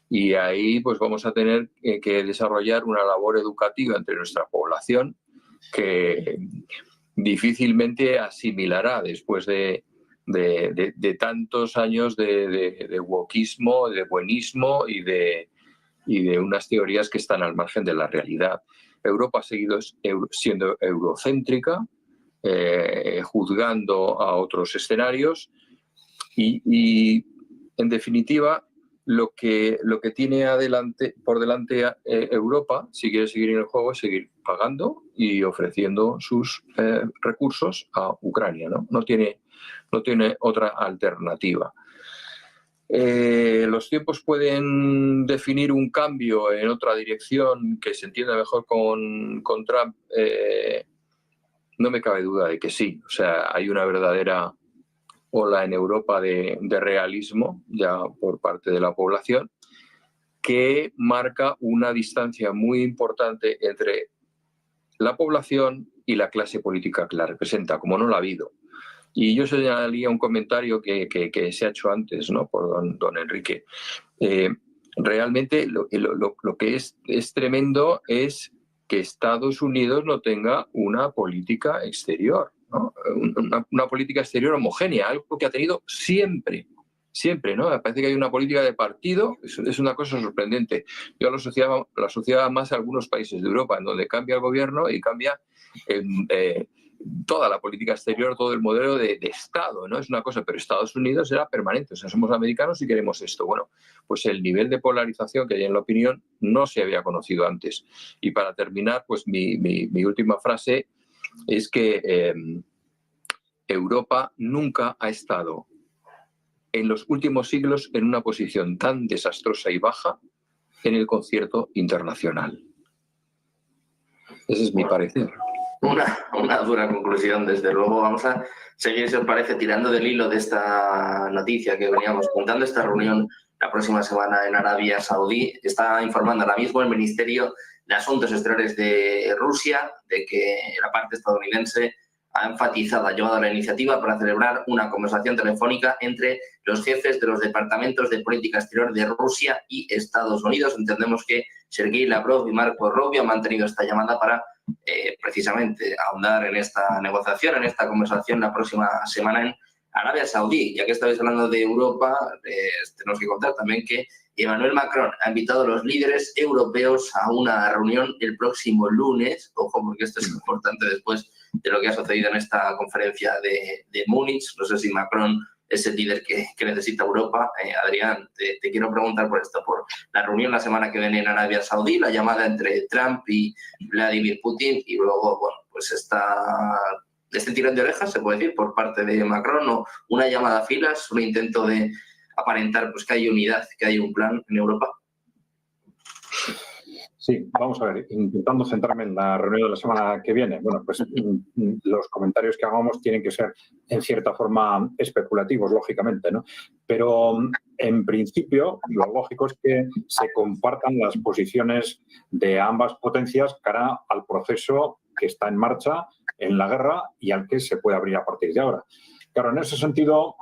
Y ahí pues vamos a tener que desarrollar una labor educativa entre nuestra población que difícilmente asimilará después de tantos años de wokismo, de buenismo y de unas teorías que están al margen de la realidad. Europa ha seguido siendo eurocéntrica, juzgando a otros escenarios y en definitiva, lo que tiene por delante Europa, si quiere seguir en el juego, es seguir pagando y ofreciendo sus recursos a Ucrania, ¿no? No tiene otra alternativa. Los tiempos pueden definir un cambio en otra dirección que se entienda mejor con Trump. No me cabe duda de que sí. O sea, hay una verdadera ola en Europa de realismo ya por parte de la población que marca una distancia muy importante entre la población y la clase política que la representa, como no la ha habido. Y yo señalaría un comentario que se ha hecho antes, ¿no?, por don Enrique. Realmente lo que es tremendo es que Estados Unidos no tenga una política exterior, ¿no? Una política exterior homogénea, algo que ha tenido siempre, ¿no? Me parece que hay una política de partido, es una cosa sorprendente. Yo la asociaba más a algunos países de Europa, en donde cambia el gobierno y cambia toda la política exterior, todo el modelo de Estado, ¿no? Es una cosa, pero Estados Unidos era permanente, o sea, somos americanos y queremos esto. Bueno, pues el nivel de polarización que hay en la opinión no se había conocido antes. Y para terminar, pues mi última frase es que Europa nunca ha estado en los últimos siglos en una posición tan desastrosa y baja en el concierto internacional. Ese es mi parecer. Una dura conclusión, desde luego. Vamos a seguir, si os parece, tirando del hilo de esta noticia que veníamos contando. Esta reunión la próxima semana en Arabia Saudí. Está informando ahora mismo el Ministerio de Asuntos Exteriores de Rusia de que la parte estadounidense ha enfatizado, ha llevado la iniciativa para celebrar una conversación telefónica entre los jefes de los departamentos de política exterior de Rusia y Estados Unidos. Entendemos que Sergei Lavrov y Marco Rubio han mantenido esta llamada para precisamente ahondar en esta negociación, en esta conversación la próxima semana en Arabia Saudí. Ya que estabais hablando de Europa, tenemos que contar también que Emmanuel Macron ha invitado a los líderes europeos a una reunión el próximo lunes. Ojo, porque esto es importante después de lo que ha sucedido en esta conferencia de Múnich. No sé si Macron es el líder que necesita Europa. Adrián, te quiero preguntar por esto, por la reunión la semana que viene en Arabia Saudí, la llamada entre Trump y Vladimir Putin, y luego, bueno, pues este tirón de orejas, se puede decir, por parte de Macron, o una llamada a filas, un intento de aparentar pues que hay unidad, que hay un plan en Europa. Sí, vamos a ver, intentando centrarme en la reunión de la semana que viene. Bueno, pues los comentarios que hagamos tienen que ser, en cierta forma, especulativos, lógicamente, ¿no? Pero, en principio, lo lógico es que se compartan las posiciones de ambas potencias cara al proceso que está en marcha en la guerra y al que se puede abrir a partir de ahora. Claro, en ese sentido,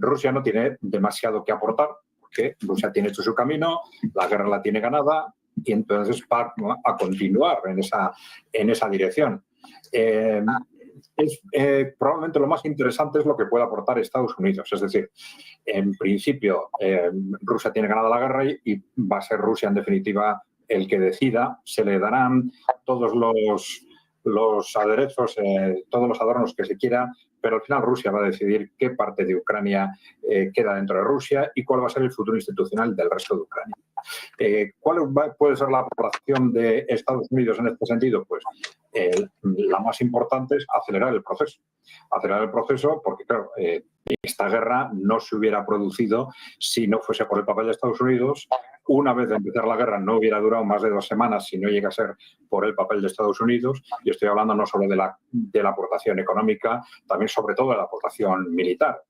Rusia no tiene demasiado que aportar, porque Rusia tiene hecho su camino, la guerra la tiene ganada, y entonces va a continuar en esa dirección. Probablemente lo más interesante es lo que puede aportar Estados Unidos. Es decir, en principio, Rusia tiene ganada la guerra y va a ser Rusia, en definitiva, el que decida. Se le darán todos los aderezos, todos los adornos que se quiera, pero al final Rusia va a decidir qué parte de Ucrania queda dentro de Rusia y cuál va a ser el futuro institucional del resto de Ucrania. ¿Cuál puede ser la aportación de Estados Unidos en este sentido? Pues la más importante es acelerar el proceso. Acelerar el proceso porque, claro, esta guerra no se hubiera producido si no fuese por el papel de Estados Unidos. Una vez de empezar la guerra no hubiera durado más de 2 semanas si no llega a ser por el papel de Estados Unidos. Y estoy hablando no solo de la aportación económica, también sobre todo de la aportación militar.